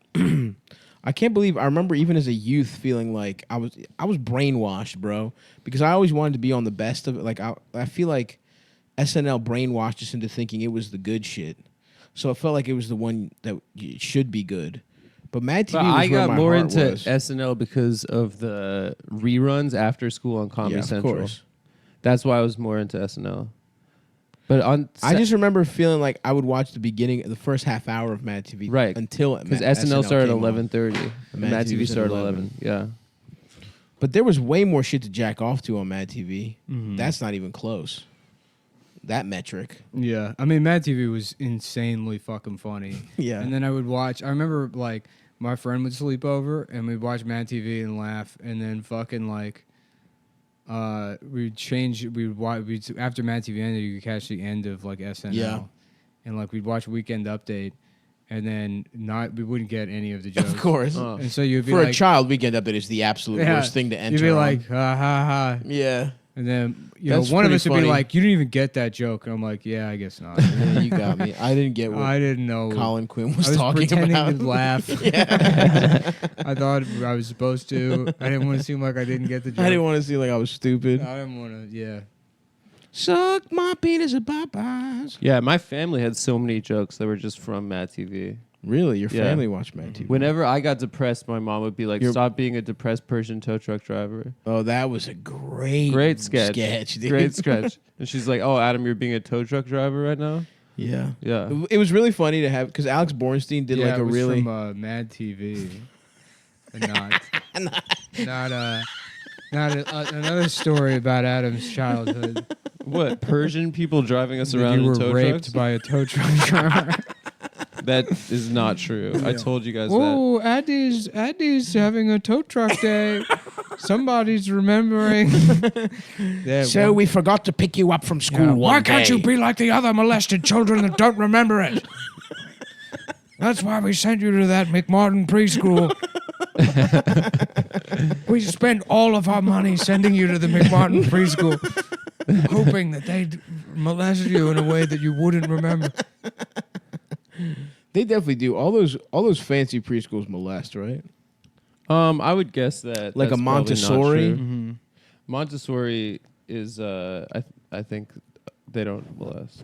I can't believe I remember even as a youth feeling like I was brainwashed, bro, because I always wanted to be on the best of it. Like I feel like SNL brainwashed us into thinking it was the good shit. So it felt like it was the one that should be good. But Mad TV But was I where got my more heart into was. SNL because of the reruns after school on Comedy Yeah, of Central. course. That's why I was more into SNL. But on I just remember feeling like I would watch the first half hour of Mad TV, Right. Until because SNL started at came on. 11:30, and Mad Mad TV TV was at started at 11. 11. Yeah. But there was way more shit to jack off to on Mad TV. Mm-hmm. That's not even close. That metric. Yeah, I mean, Mad TV was insanely fucking funny. Yeah. And then I would watch. I remember like my friend would sleep over and we'd watch Mad TV and laugh, and then fucking like, we'd change. We'd watch. After Mad TV ended, you could catch the end of like SNL. Yeah. And like we'd watch Weekend Update, and then we wouldn't get any of the jokes. Of course. And so you'd be For like, a child, Weekend Update is the absolute yeah, worst thing to enter. You'd be on. like, ha ha ha. yeah. And then That's one of pretty us would funny. be like, "You didn't even get that joke," and I'm like, "Yeah, I guess not." Yeah, you got me. I didn't get what I didn't know. Colin Quinn I was, was talking pretending about. to laugh. I thought I was supposed to. I didn't want to seem like I didn't get the joke. I didn't want to seem like I was stupid. I didn't want to. Yeah. Suck my penis at Popeyes. Yeah, my family had so many jokes that were just from Mad TV. Really? Your Yeah. family watched Mad TV? Whenever I got depressed, my mom would be like, You're- "Stop being a depressed Persian tow truck driver." Oh, that was a great Sketch. dude. Great sketch. And she's like, "Oh, Adam, you're being a tow truck driver right now." Yeah. Yeah. It was really funny to have because Alex Bornstein did Yeah, like it a was really from Mad TV, and not another story about Adam's childhood. What, Persian people driving us that around you in were tow raped trucks? by a tow truck driver. That is not true. I told you guys that. Oh, Addy's having a tow truck day. Somebody's remembering. Yeah, So we forgot to pick you up from school Why can't you be like the other molested children that don't remember it? That's why we sent you to that McMartin preschool. We spent all of our money sending you to the McMartin preschool, hoping that they'd molest you in a way that you wouldn't remember. They definitely do. All those fancy preschools molest, right? I would guess that Like a that's probably not Montessori? true. Montessori is I think they don't molest.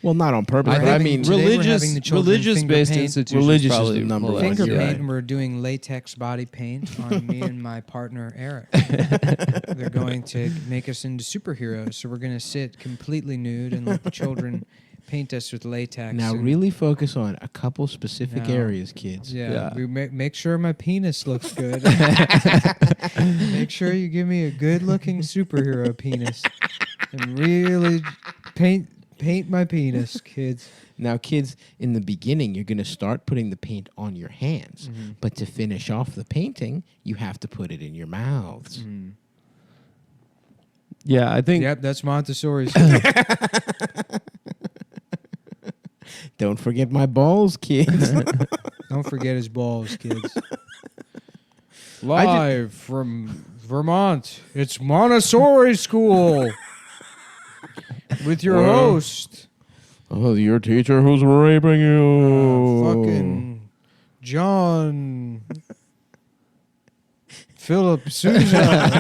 Well, not on purpose, but I mean, Today we're having the children religious finger based paint. institutions Religious is probably the number one. molest. Finger You're paint, right. and we're doing latex body paint on me and my partner Eric. They're going to make us into superheroes, so we're going to sit completely nude and let the children paint us with latex. now and- really focus on a couple specific No. areas, kids. Yeah, Yeah. we make sure my penis looks good. Make sure you give me a good-looking superhero penis, and really paint my penis, kids. Now, kids, in the beginning, you're going to start putting the paint on your hands. But to finish off the painting, you have to put it in your mouths. Yeah, I think Yep, that's Montessori's. Don't forget my balls, kids. Don't forget his balls, kids. Live from Vermont, it's Montessori School with your Well, host, Oh, your teacher who's raping you. fucking John Philip Sousa.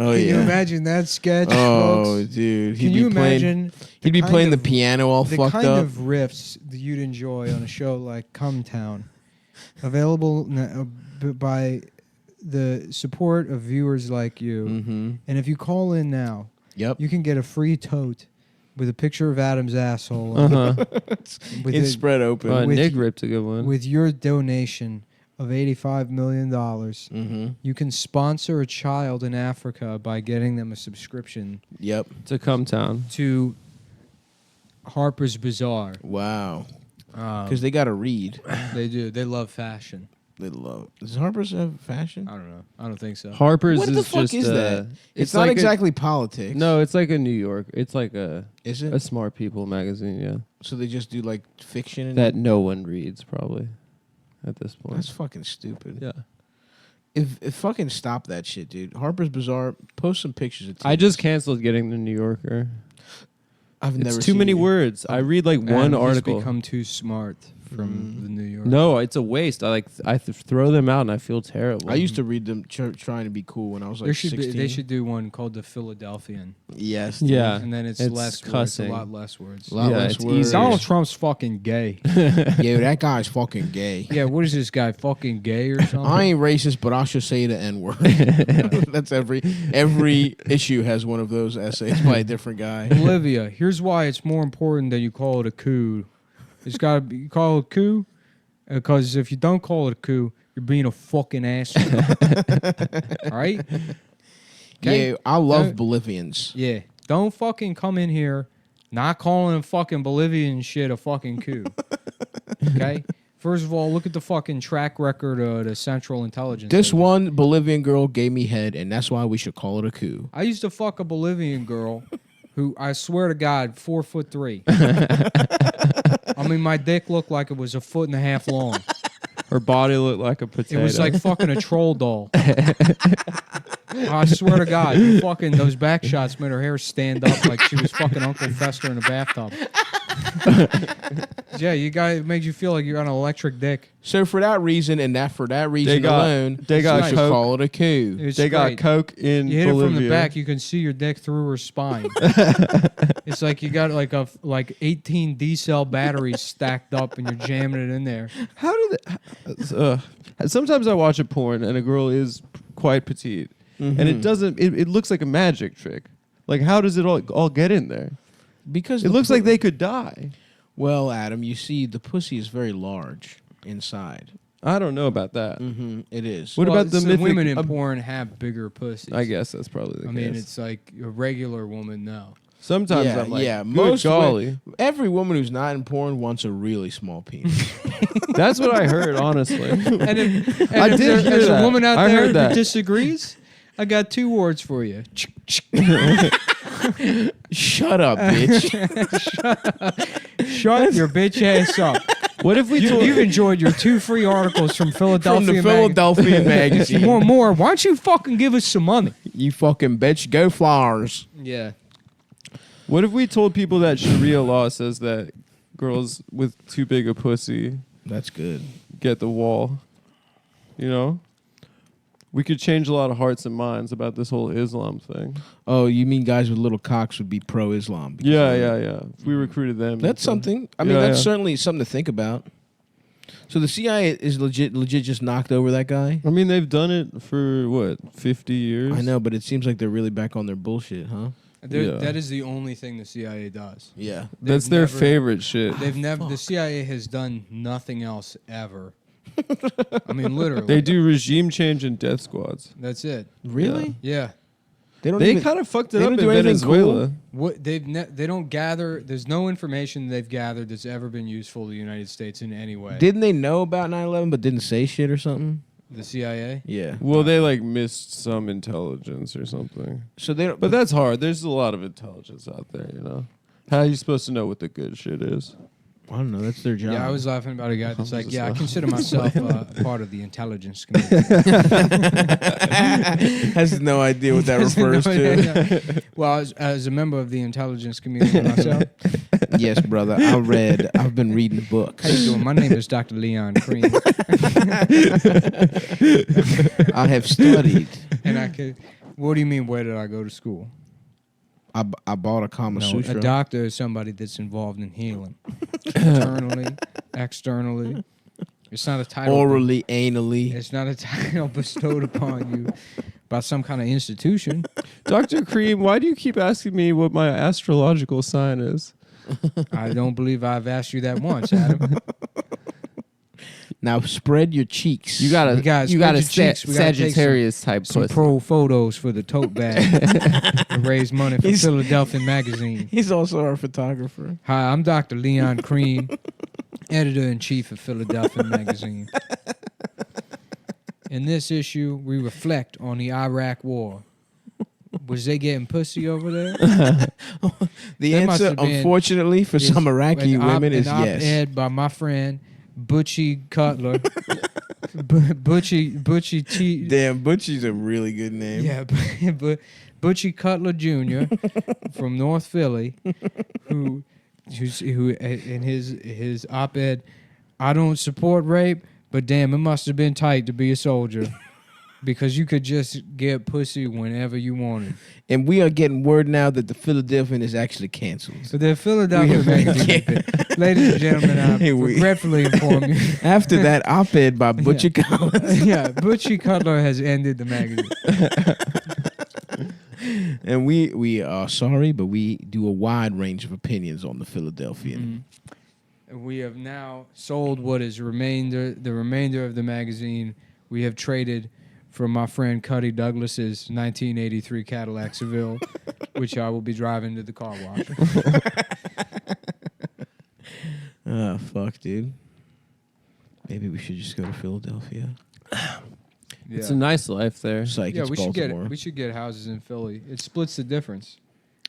Oh, Can you yeah. imagine that sketch, Oh, folks? dude. Can you imagine? He'd be kind playing the of- piano all the fucked kind up. of riffs that you'd enjoy on a show like Come Town, available by the support of viewers like you. Mm-hmm. And if you call in now, Yep. you can get a free tote with a picture of Adam's asshole on it, with, It's it- spread open. with Nick y- ripped a good one. with your donation of $85 million. Mm-hmm. You can sponsor a child in Africa by getting them a subscription Yep. to Come Town. to Harper's Bazaar. Wow. Because they got to read. They do. They love fashion. They love. Does Harper's have fashion? I don't know. I don't think so. Harper's What is the fuck just is that? It's not like exactly politics. no, it's like a New York. It's like a Is it? smart people magazine, yeah. So they just do like fiction and That no one reads probably at this point. That's fucking stupid. yeah. If fucking stop that shit, dude. Harper's Bazaar, post some pictures of I titties. just canceled getting the New Yorker. I've never It's too seen many it. words. I read like one Adam, he's article. become too smart from the New York. No, it's a waste. I throw them out and I feel terrible. I used to read them trying to be cool when I was like There should 16. they should do one called the Philadelphian, Yes. dude. Yeah. and then it's It's less cussing. words, a lot less words. A lot Yeah, less it's words. easier. Donald Trump's fucking gay. Yo, that guy's fucking gay. Yeah, what is this guy fucking gay or something? I ain't racist, but I should say the N word. That's every issue has one of those essays by a different guy. Olivia, here's why it's more important that you call it a coup. It's got to be you call it a coup because if you don't call it a coup, you're being a fucking asshole. All right? Okay? Yeah, I love Don't- Bolivians. Yeah. Don't fucking come in here not calling a fucking Bolivian shit a fucking coup. Okay? First of all, look at the fucking track record of the Central Intelligence. This Agency. one Bolivian girl gave me head, and that's why we should call it a coup. I used to fuck a Bolivian girl who, I swear to God, 4'3". I mean, my dick looked like it was 1.5 feet long. Her body looked like a It potato. was like fucking a troll doll. I swear to God, fucking those back shots made her hair stand up like she was fucking Uncle Fester in a bathtub. Yeah, you got it made you feel like you're on an electric dick. So for that reason, and for that reason alone, they got we should coke. call it a coup. It was They got great. coke in You hit it Bolivia. from the back, you can see your dick through her spine. It's like you got like 18 D-cell batteries stacked up, and you're jamming it in there. How do they? Sometimes I watch a porn and a girl is quite petite, and it doesn't. It looks like a magic trick. Like how does it all get in there? Because It looks like they could die. Well, Adam, you see, the pussy is very large inside. I don't know about that. It is. What Well, about the so mythic? women in porn have bigger pussies? I guess that's probably the I case. mean, it's like a regular woman, no. Sometimes Yeah, I'm like, yeah, good most golly. Every woman who's not in porn wants a really small penis. That's what I heard, honestly. And if, I did hear there's that. a woman out I there heard that. that disagrees, I got 2 words for you. Shut up, bitch. Shut your bitch ass up. What if we told You've enjoyed your 2 free articles from Philadelphia. From the Philadelphia You magazine. want more? Why don't you fucking give us some money? You fucking bitch. Go Flowers. Yeah. What if we told people that Sharia law says that girls with too big a pussy That's good. get the wall? You know? We could change a lot of hearts and minds about this whole Islam thing. Oh, you mean guys with little cocks would be pro-Islam? because Yeah, of yeah, that. yeah. If we recruited them. That's into- something. I mean, Yeah, that's yeah. certainly something to think about. So the CIA is legit just knocked over that guy? I mean, they've done it for, what, 50 years? I know, but it seems like they're really back on their bullshit, huh? Yeah. That is the only thing the CIA does. Yeah. That's They've their never- favorite shit. They've never. The CIA has done nothing else ever. I mean, literally. They do regime change and death squads. That's it. Really? Yeah. They don't They even, kind of fucked it they up don't in do anything Venezuela. cool? What they don't gather. There's no information they've gathered that's ever been useful to the United States in any way. Didn't they know about 9/11 but didn't say shit or something? The CIA. Yeah. Well, they like missed some intelligence or something. So they don't. But that's hard. There's a lot of intelligence out there, you know. How are you supposed to know what the good shit is? I don't know. That's their job. Yeah, I was laughing about a guy that's like, just yeah, I laughing. consider myself part of the intelligence community. has no idea what that refers to. Well, as a member of the intelligence community myself, Yes, brother. I've been reading the books. how you doing? My name is Dr. Leon Cream, I have studied. and I could. What do you mean? Where did I go to school? I bought a Kama No, Sutra. a doctor is somebody that's involved in healing, internally, externally. It's not a title. Orally, anally. It's not a title bestowed upon you by some kind of institution. Dr. Cream, why do you keep asking me what my astrological sign is? I don't believe I've asked you that once, Adam. Now spread your cheeks. You got We gotta a spread your cheeks. We gotta take Sagittarius type Some pussy. pro photos for the tote bag to raise money for Philadelphia Magazine. He's also our photographer. Hi, I'm Dr. Leon Cream, editor-in-chief of Philadelphia Magazine. In this issue, we reflect on the Iraq War. Was they getting pussy over there? The That must answer, have been- unfortunately, for some Iraqi women is an yes. op-ed by my friend Butchie Cutler, Butchie T. Damn, Butchie's a really good name. Yeah, but Butchie Cutler Jr. from North Philly, who in his op-ed, I don't support rape, but damn, it must have been tight to be a soldier. Because you could just get pussy whenever you wanted. And we are getting word now that the Philadelphian is actually canceled. So the Philadelphia magazine, ladies and gentlemen, I Hey, we- regretfully inform you. After that op-ed by Butchie Collins. Yeah, Butchie Cutler has ended the magazine. And we are sorry, but we do a wide range of opinions on the Philadelphian. And we have now sold what is the remainder of the magazine. We have traded from my friend Cuddy Douglas's 1983 Cadillac Seville, which I will be driving to the car wash. Ah, fuck, dude. Maybe we should just go to Philadelphia. It's a nice life there. Psych, Yeah, it's we Baltimore. should get houses in Philly. It splits the difference,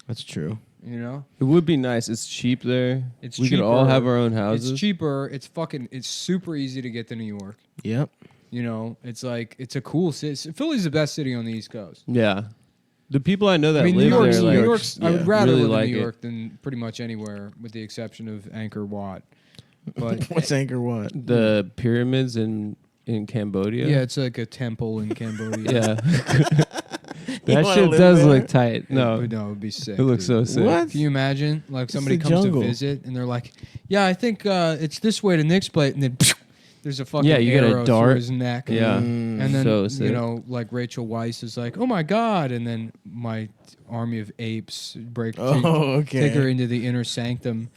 That's true. you know. It would be nice. It's cheap there. It's we could all cheaper. have our own houses. It's cheaper. It's super easy to get to New York. Yep. You know, it's like it's a cool city. Philly's the best city on the East Coast. Yeah. The people I know that I mean, live New York's, there, New like, York's. I would yeah, rather really live like in New it. York than pretty much anywhere, with the exception of Angkor Wat. But What's Anchor what? the pyramids in Cambodia. yeah, it's like a temple in Cambodia. Yeah. You That wanna shit live does there? look tight. No. It would be sick. It looks dude. so sick. What? Can you imagine? Like somebody the comes jungle. to visit and they're like, "Yeah, I think it's this way to Nick's plate," and then there's a fucking Yeah, you get a arrow dart. through his neck. Yeah. Mm. And then So sick. you know, like Rachel Weisz is like, "Oh my god!" And then my army of apes Oh, okay. take her into the inner sanctum,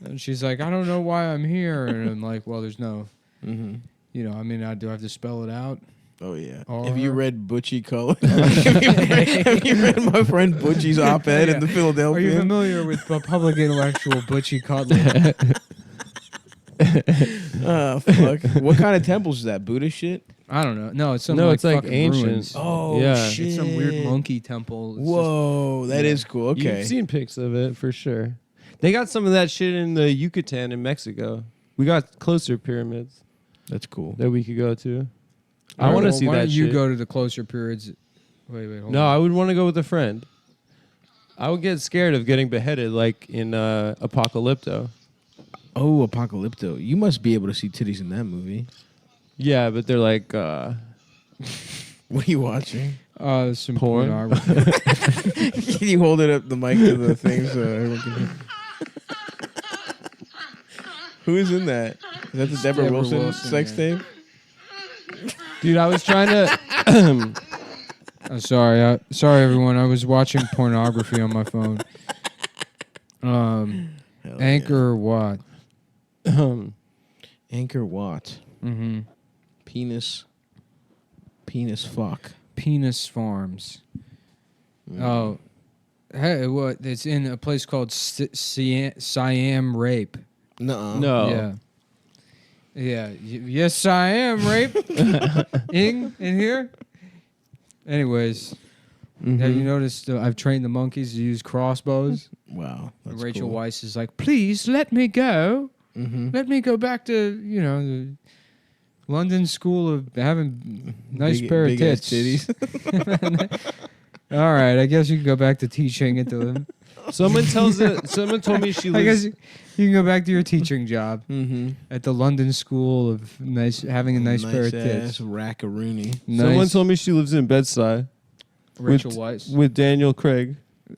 and she's like, "I don't know why I'm here," and I'm like, "Well, there's no, Mm-hmm. you know, I mean, do I have to spell it out?" Oh yeah. Or- Have you read Butchie Cullen? have you read my friend Butchie's op-ed in the Are you Philadelphia? familiar with the public intellectual Butchie Cutler? Fuck. What kind of temples is that? Buddhist shit? I don't know. No, it's some No, like it's like fucking ancient. ruins. Oh Yeah. shit! It's some weird monkey temple. It's Whoa, that is cool. Okay. You've seen pics of it for sure. They got some of that shit in the Yucatan in Mexico. We got closer pyramids That's cool. that we could go to. just- I want to Well, see why that don't you shit. go to the closer periods? Wait, hold No, on. I would want to go with a friend. I would get scared of getting beheaded like in Apocalypto. Oh, Apocalypto. You must be able to see titties in that movie. Yeah, but they're like What are you watching? Some Porn? pornography. Can you hold it up the mic to the thing so everyone can hear? Who is in that? Is that the Deborah Deborah Wilson, Wilson, sex yeah. tape? dude, I was trying to Sorry, sorry everyone. I was watching pornography on my phone. Hell Anchor what? yeah. Anchor Watt. Mm-hmm. Penis fuck. Penis Farms. Mm. Oh, hey, what? It's in a place called Siam Rape. Nuh-uh. No. Yeah. Yeah. Yes, I am rape. in here. Anyways, have you noticed I've trained the monkeys to use crossbows? Wow. That's Rachel cool. Weisz is like, please let me go. Mm-hmm. Let me go back to, you know, the London School of having nice pair of ass tits. titties. All right, I guess you can go back to teaching it to them. Someone told me she I guess lives you can go back to your teaching job Mm-hmm. at the London School of having a nice pair of tits. ass rackaroony. Someone Nice. told me she lives in Bed-Stuy Rachel with- Weisz. with Daniel Craig.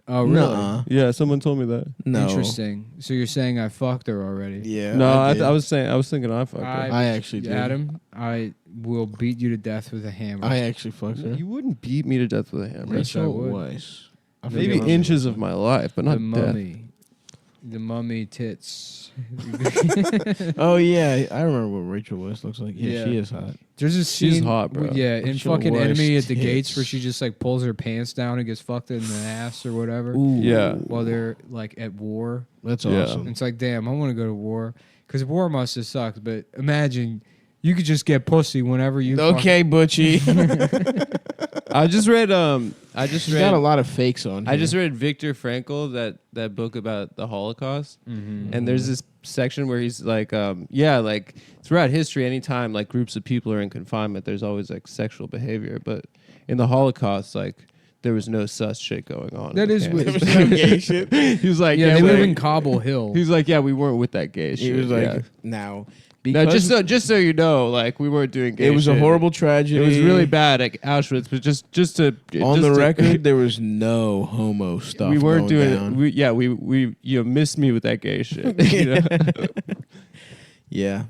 Oh, really? Nuh-uh. Yeah, someone told me that. No. Interesting. So you're saying I fucked her already? Yeah. No, I, I did. was thinking I fucked her. I actually did. Adam, I will beat you to death with a hammer. I actually fucked her. You wouldn't beat me to death with a hammer. Yes, I Rachel would. Weisz. I Maybe forget inches of my life, but not the death. mummy. The mummy tits. Oh yeah, I remember what Rachel Weisz looks like. Yeah, Yeah. she is hot. There's a scene. She's hot, bro. Yeah, in Rachel fucking Weisz Enemy at the tits. Gates where she just like pulls her pants down and gets fucked in the ass or whatever Ooh, Yeah. while they're like at war. that's Yeah. awesome. It's like, damn, I want to go to war because war must have sucked. But imagine You could just get pussy whenever you. Okay, Butchie. I just read. He's got a lot of fakes on. I just read Viktor Frankl, that book about the Holocaust, and there's this section where he's like, like throughout history, anytime like groups of people are in confinement, there's always like sexual behavior, but in the Holocaust, like there was no sus shit going on. That is weird. no gay shit. He was like, Yeah, they he was live like- in Cobble Hill. He was like, yeah, we weren't with that gay shit. He was like, yeah. now No, because just so you know, like we weren't doing gay it was a shit. horrible tragedy. It was really bad at Auschwitz, but just to On just the to- record, there was no homo stuff. we weren't going doing down. it. We you missed me with that gay shit. You know? Yeah.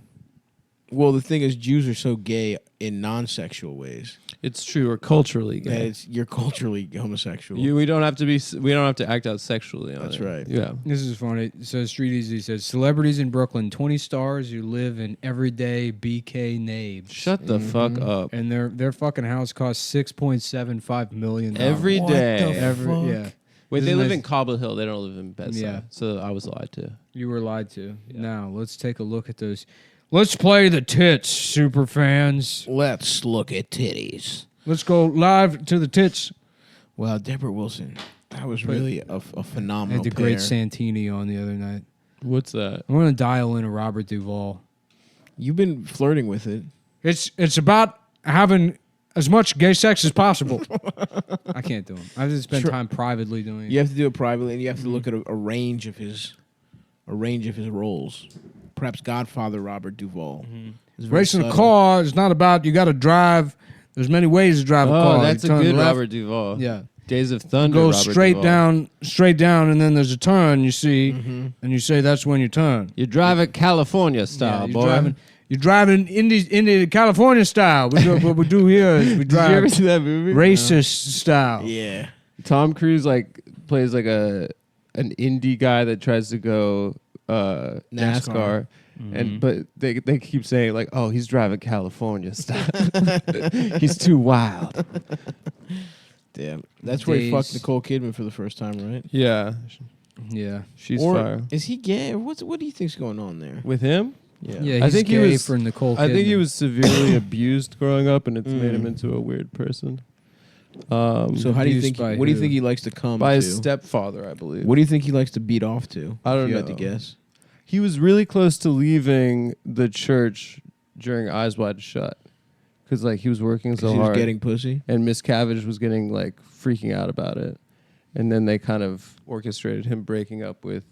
Well, the thing is, Jews are so gay in non-sexual ways It's true, or culturally that gay. you're culturally homosexual. We don't have to act out sexually on That's it. right. Yeah. This is funny. So Street Easy says celebrities in Brooklyn, 20 stars who live in everyday BK nabes. Shut the fuck up. And their fucking house costs $6.75 million Every What day. the Every fuck? yeah. Wait, Isn't they live this- in Cobble Hill. They don't live in Bed-Stuy. Yeah. So I was lied to. You were lied to. Now let's take a look at those. Let's play the tits, super fans. Let's look at titties. Let's go live to the tits. Well, Deborah Wilson, that was really a I phenomenal had the great pair. Santini on the other night. What's that? I'm gonna dial in a Robert Duvall. You've been flirting with it. It's about having as much gay sex as possible. I can't do them. I have to spend time privately doing it. You have to do it privately, and you have to look at a range of his roles. Perhaps Godfather Robert Duvall. Is very Racing a subtle. car is not about you got to drive. There's many ways to drive a car. Oh, that's a You turn good left, Robert Duvall. Yeah, Days of Thunder. go Robert straight Duvall. down, and then there's a turn. You see, and you say that's when you turn. You drive it California Yeah, style, you're boy. driving Indy California style. What we do here is we Did you ever drive see that movie? racist style. Yeah. Tom Cruise like plays like an indie guy that tries to go NASCAR. And but they keep saying like, oh, he's driving California style. He's too wild. Damn. That's where he fucked Days. Nicole Kidman for the first time, right? Yeah, Yeah, she's Or fire. is he gay? Or what do you think's going on there? With him, Yeah. yeah. He's I think he gay was- for Nicole. I think he Kidman. was severely abused growing up, and it's made him into a weird person. So how do you Abused think? by What do you who? think he likes to come By to? his stepfather, I believe. What do you think he likes to beat off to? I don't if you had know. to guess. He was really close to leaving the church during Eyes Wide Shut, because like he was working so Because he was hard, getting pussy. and Miss Cavage was getting like freaking out about it, and then they kind of orchestrated him breaking up with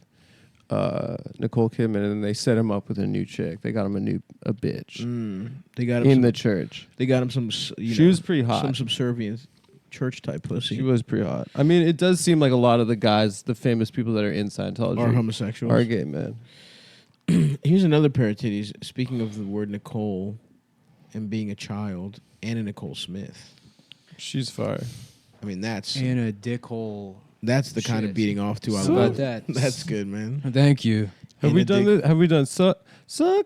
Nicole Kidman, and then they set him up with a new chick. They got him a bitch They got him. in some, the church. they got him some. She was pretty hot. Some subservient church type pussy. She was pretty hot. I mean, it does seem like a lot of the guys, the famous people that are in Scientology, Are homosexuals. are gay men. Here's another pair of titties. Speaking of the word Nicole and being a child, Anna Nicole Smith. She's fire. I mean, that's Anna Dickhole. the kind of Shit. beating off to. I How love about that? That's good, man. Thank you. Have we done this? Have we done suck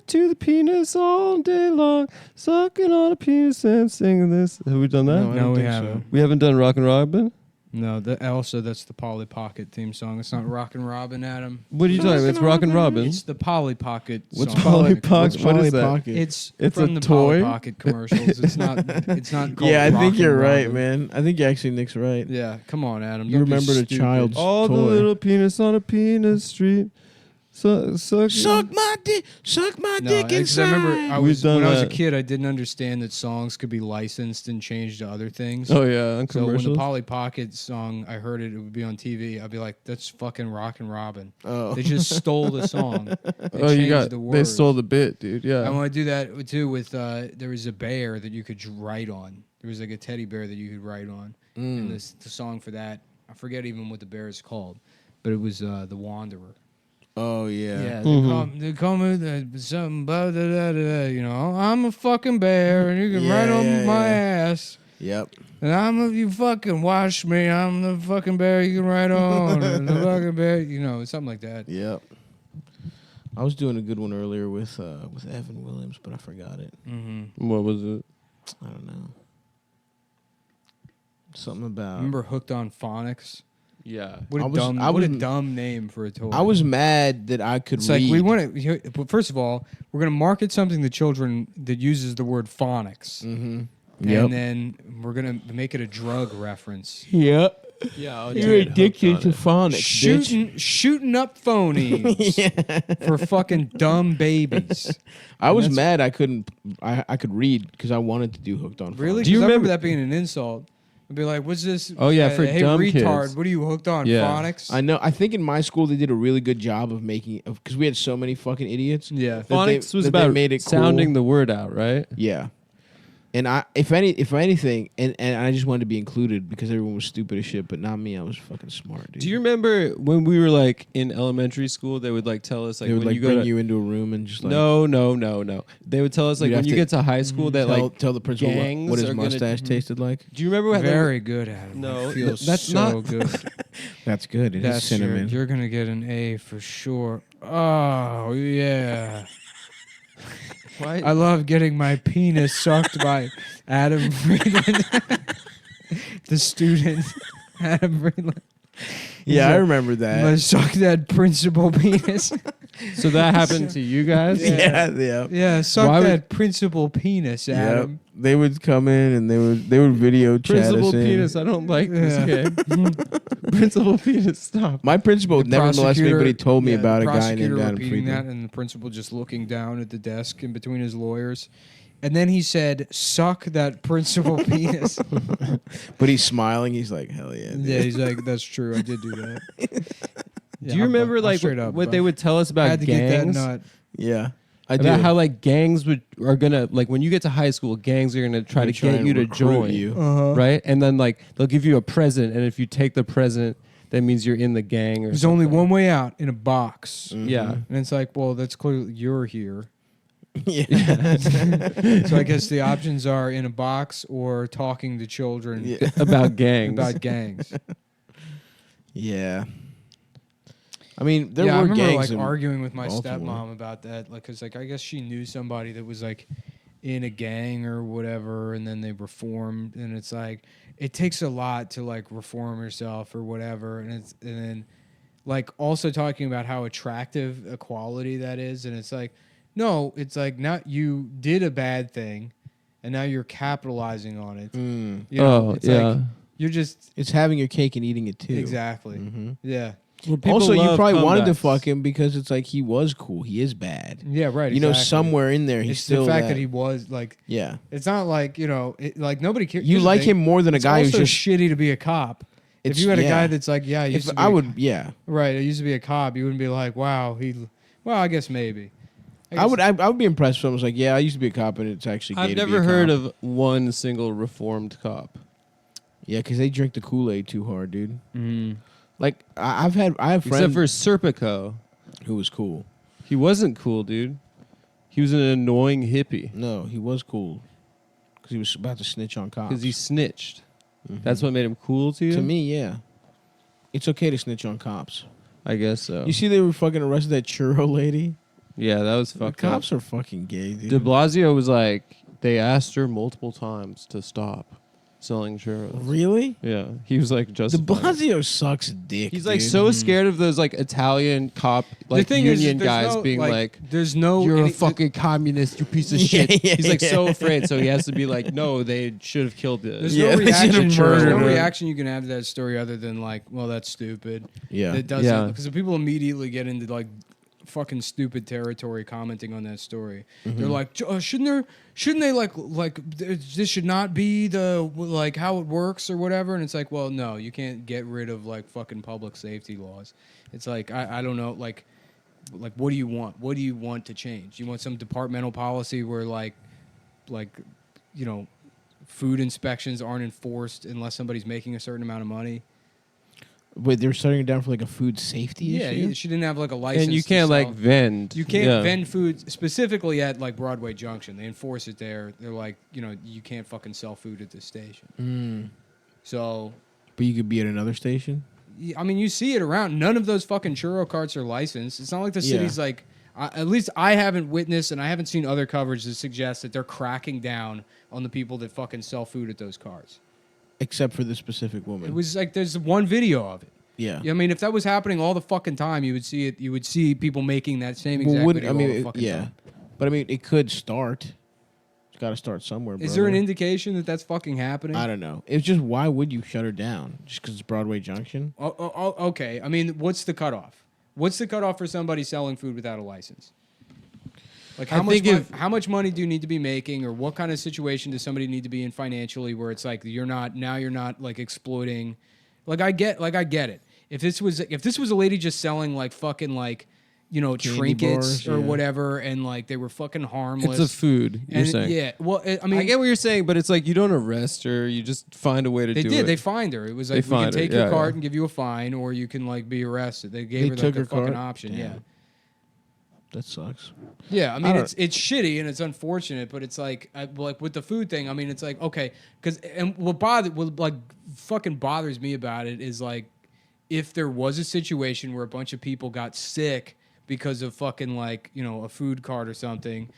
to the penis all day long, sucking on a penis and singing this? Have we done that? No, I No, don't we think haven't. We haven't done Rock and Robin. No, that's the Polly Pocket theme song. It's not Rock and Robin, Adam. What are you talking about? It's Rock and Robin. It's the Polly Pocket. What's song. Polly Like, Pocket? What is that? Pocket? It's It's from a the Polly toy? Pocket commercials. It's not. It's not. Called Yeah, I Rock think and you're right, Robin. man. I think actually Nick's right. Yeah, come on, Adam. You Don't be remembered a stupid. child's All the toy. little penis on a penis street. Suck my dick, suck my No, dick because inside. I remember We've done when I was a that. kid, I didn't understand that songs could be licensed and changed to other things. Oh yeah, on So when the commercials. Polly Pocket song, I heard it would be on TV. I'd be like, "That's fucking Rock and Robin." Oh. They just stole the song. They Oh, you changed got. the They words. stole the bit, dude. I Yeah. want to do that too with there was a bear that you could write on. There was like a teddy bear that you could write on. And the song for that, I forget even what the bear is called, but it was The Wanderer. Oh yeah. Yeah, Mm-hmm. they call me something blah, da, da, da, da, you know, I'm a fucking bear and you can write on my ass. Yep. And if you fucking wash me, I'm the fucking bear you can write on. And the fucking bear, you know, something like that. Yep. I was doing a good one earlier with Evan Williams, but I forgot it. Mm-hmm. What was it? I don't know. Something about Remember Hooked on Phonics? Yeah. What a I was- dumb, I what a was- dumb name for a toy. I was mad that I could It's read. like we want to. But first of all, we're going to market something to children that uses the word phonics, Mm-hmm. Yep. and then we're going to make it a drug reference. Yep. Yeah. I'll You're get hooked addicted on to it. phonics, Shooting up phonies for fucking dumb babies. I was that's- mad I couldn't. I could read because I wanted to do hooked on. Really? Phonics. Do you 'Cause I remember- that being an insult? I'd be like, "What's this?" Oh, yeah, for hey dumb retard, kids. what are you hooked on? Yeah. Phonics? I know. I think in my school they did a really good job of making because we had so many fucking idiots. Yeah. That they- Phonics was that they about made it sounding cool. the word out, right? Yeah. And if anything, and I just wanted to be included because everyone was stupid as shit, but not me. I was fucking smart, dude. Do you remember when we were like in elementary school? They would like tell us like they would when like you go bring to you into a room and just like no. They would tell us like You'd when have you to get to high school that like. tell the principal gangs what his are gonna- mustache tasted like. Do you remember? How they would- Very good at it. No, It feels that's so not- good. That's good. It is That's cinnamon. You're gonna get an A for sure. Oh yeah. Why? I love getting my penis sucked by Adam Friedland, the student. Adam Friedland. Yeah, I like, remember I'm that. gonna suck that principal penis. So that happened to you guys? Yeah. yeah. Yeah, suck Why would- that principal penis, Yep. Adam. They would come in and they would video chat Principal us in. penis. I don't like Yeah. this game. Principal penis. Stop. My principal The never molested me, prosecutor- but he told me yeah, about the a guy prosecutor named Adam repeating that, Friedman. and the principal just looking down at the desk in between his lawyers. And then he said, "Suck that principal penis." But he's smiling. He's like, hell yeah. dude. Yeah, he's like, "That's true. I did do that." Yeah, Do you I'll- remember I'll like straight up, what bro. they would tell us I about had to get that gangs? nut. Yeah. I About do. how like gangs are gonna like when you get to high school, gangs are gonna try They to try get and you to recruit join, you. Uh-huh. right? And then like they'll give you a present, and if you take the present, that means you're in the gang. Or There's only something. one way out in a box, Mhm. Yeah. and it's like, well, that's clearly you're here. Yeah. So I guess the options are in a box or talking to children Yeah. About gangs. about gangs. Yeah. I mean, there I were remember gangs like in arguing with my Baltimore. stepmom about that, like, cause like I guess she knew somebody that was like in a gang or whatever, and then they reformed, and it's like it takes a lot to like reform yourself or whatever, and then like also talking about how attractive a quality that is, and it's like no, it's like not you did a bad thing, and now you're capitalizing on it. Mm. You know, Oh, it's yeah. like you're just It's having your cake and eating it too. exactly hmm yeah. Well, people Also, you love probably wanted to comebacks. fuck him because it's like he was cool. He is bad. Yeah, right. You know, exactly. somewhere in there, he's it's still the fact that he was like. Yeah. It's not like like nobody cares. You like him more than a It's guy who's also just. shitty to be a cop. If It's- you had a yeah. guy that's like, yeah, I used If to be I a would, cop. yeah. Right, I used to be a cop. You wouldn't be like, wow, well, I guess maybe. I would be impressed if someone was like, yeah, I used to be a cop and it's actually gay I've to be never a heard cop. of one single reformed cop. Yeah, because they drink the Kool-Aid too hard, dude. Mm. Like, I have friends Except for Serpico. who was cool. He wasn't cool, dude. He was an annoying hippie No, he was cool. Because he was about to snitch on cops. because he snitched. Mhm. That's what made him cool to you? To me, yeah. It's okay to snitch on cops. I guess so. You see they were fucking arrested that churro lady? Yeah, that was The fucked up. cops are fucking gay, dude. De Blasio was like, they asked her multiple times to stop selling churros. Really? Yeah, he was like, De just. Blasio sucks dick. He's like dude. so scared of those like Italian cop like the thing is, union there's guys no, being like, there's no. "You're any- a fucking communist, you piece of Yeah, shit." yeah, He's like so yeah. afraid, so he has to be like, "No, they should have killed this." There's Yeah, no they should've reaction. There's murdered no her. reaction you can have to that story other than like, well, that's stupid. Yeah. That doesn't Yeah. because people immediately get into like fucking stupid territory commenting on that story. They're like, shouldn't they like this should not be the like how it works or whatever? And it's like, well, no, you can't get rid of like fucking public safety laws. It's like I don't know, like what do you want? What do you want to change? You want some departmental policy where like food inspections aren't enforced unless somebody's making a certain amount of money. Wait, they were starting it down for like a food safety Yeah, issue? she didn't have like a license. and you to can't like sell- vend. You can't Yeah. vend food specifically at like Broadway Junction. They enforce it there. They're like, you can't fucking sell food at this station. Mm. So, But you could be at another station? I mean, you see it around. None of those fucking churro carts are licensed. It's not like the Yeah. city's like. At least I haven't witnessed, and I haven't seen other coverage that suggests that they're cracking down on the people that fucking sell food at those carts. Except for the specific woman. It was like there's one video of it. Yeah. I mean, if that was happening all the fucking time, you would see it. You would see people making that same exact video all the fucking time. But I mean, it could start. It's got to start somewhere. Is there an brother. indication that that's fucking happening? I don't know. It's just why would you shut her down? Just because it's Broadway Junction? Okay. I mean, what's the cutoff? What's the cutoff for somebody selling food without a license? Like how much money do you need to be making, or what kind of situation does somebody need to be in financially where it's like you're not like exploiting? Like I get it. If this was a lady just selling like fucking like, you know, Candy trinkets bars, or yeah. whatever, and like they were fucking harmless. It's a food. You're And saying. yeah, well, I mean, I get what you're saying, but it's like you don't arrest her. You just find a way to they do did. it. They fined her. It was They like we can fined her, take your yeah, card yeah. and give you a fine, or you can like be arrested. They gave They her took like a her fucking card? option. Damn. Yeah. That sucks. Yeah, I I mean don't- it's shitty and it's unfortunate, but it's like like with the food thing. I mean, it's like okay, because and what like fucking bothers me about it is like if there was a situation where a bunch of people got sick because of fucking like, you know, a food cart or something,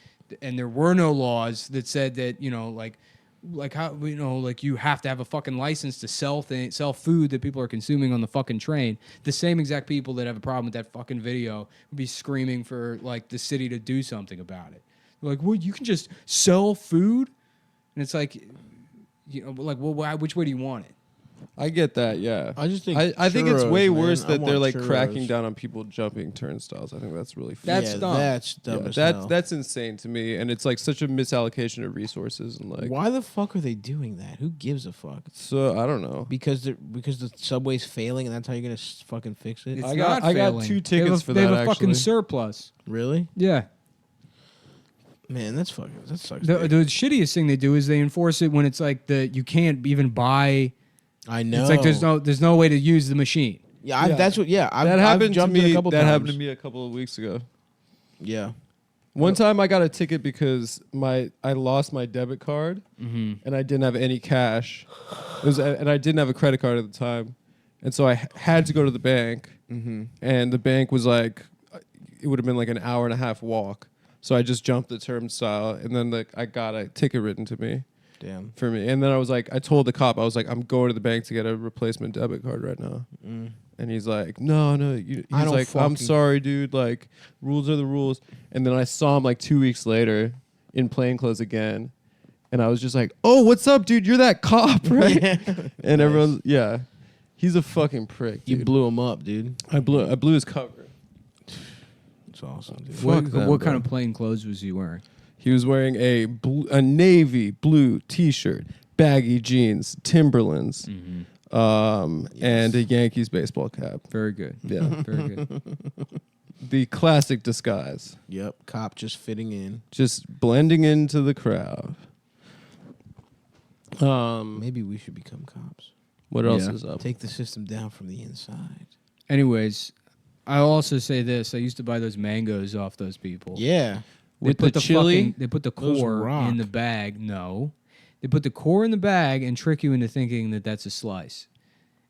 and there were no laws that said that, you know, like how, you know, like you have to have a fucking license to sell food that people are consuming on the fucking train. The same exact people that have a problem with that fucking video would be screaming for like the city to do something about it. Like, well, you can just sell food, and it's like, you know, like, well, which way do you want it? I get that, yeah. I just think I think it's churros, way man. worse I that they're want like cracking churros. down on people jumping turnstiles. I think that's really That's yeah, dumb. That's dumb yeah, as hell. that's insane to me, and it's like such a misallocation of resources and like. Why the fuck are they doing that? Who gives a fuck? So I don't know. Because the subway's failing, and that's how you're gonna fucking fix it. It's I got not 2 failing. tickets for They that. have a fucking actually. surplus. Really? Yeah. Man, that sucks. The dick. shittiest thing they do is they enforce it when it's like you can't even buy. I know. It's like there's no way to use the machine. Yeah, Yeah. that's what. Yeah, That happened to jumped in me. a couple That times. happened to me a couple of weeks ago. Yeah. One time I got a ticket because I lost my debit card Mm-hmm. and I didn't have any cash. And I didn't have a credit card at the time, and so I had to go to the bank. Mm-hmm. And the bank was like, it would have been like an hour and a half walk. So I just jumped the turnstile, and then I got a ticket written to me Damn. for me. And then I was like, I told the cop, I was like, I'm going to the bank to get a replacement debit card right now. Mm. And he's like, no. He's I don't like, I'm fucking- sorry, dude. Like, rules are the rules. And then I saw him like 2 weeks later in plain clothes again. And I was just like, oh, what's up, dude? You're that cop, right? And everyone's, yeah. He's a fucking prick, You dude. blew him up, dude. I blew his cover. It's awesome, dude. What, Fuck them, what bro. kind of plain clothes was he wearing? He was wearing a navy blue T-shirt, baggy jeans, Timberlands, and a Yankees baseball cap. Very good. Yeah, Very good. the classic disguise, Yep. Cop just fitting in. just blending into the crowd. Maybe we should become cops. What else Yeah. is up? Take the system down from the inside. Anyways, I'll also say this: I used to buy those mangoes off those people. Yeah. They With put the chili? they put the Those core rock. in the bag. No, they put the core in the bag and trick you into thinking that that's a slice,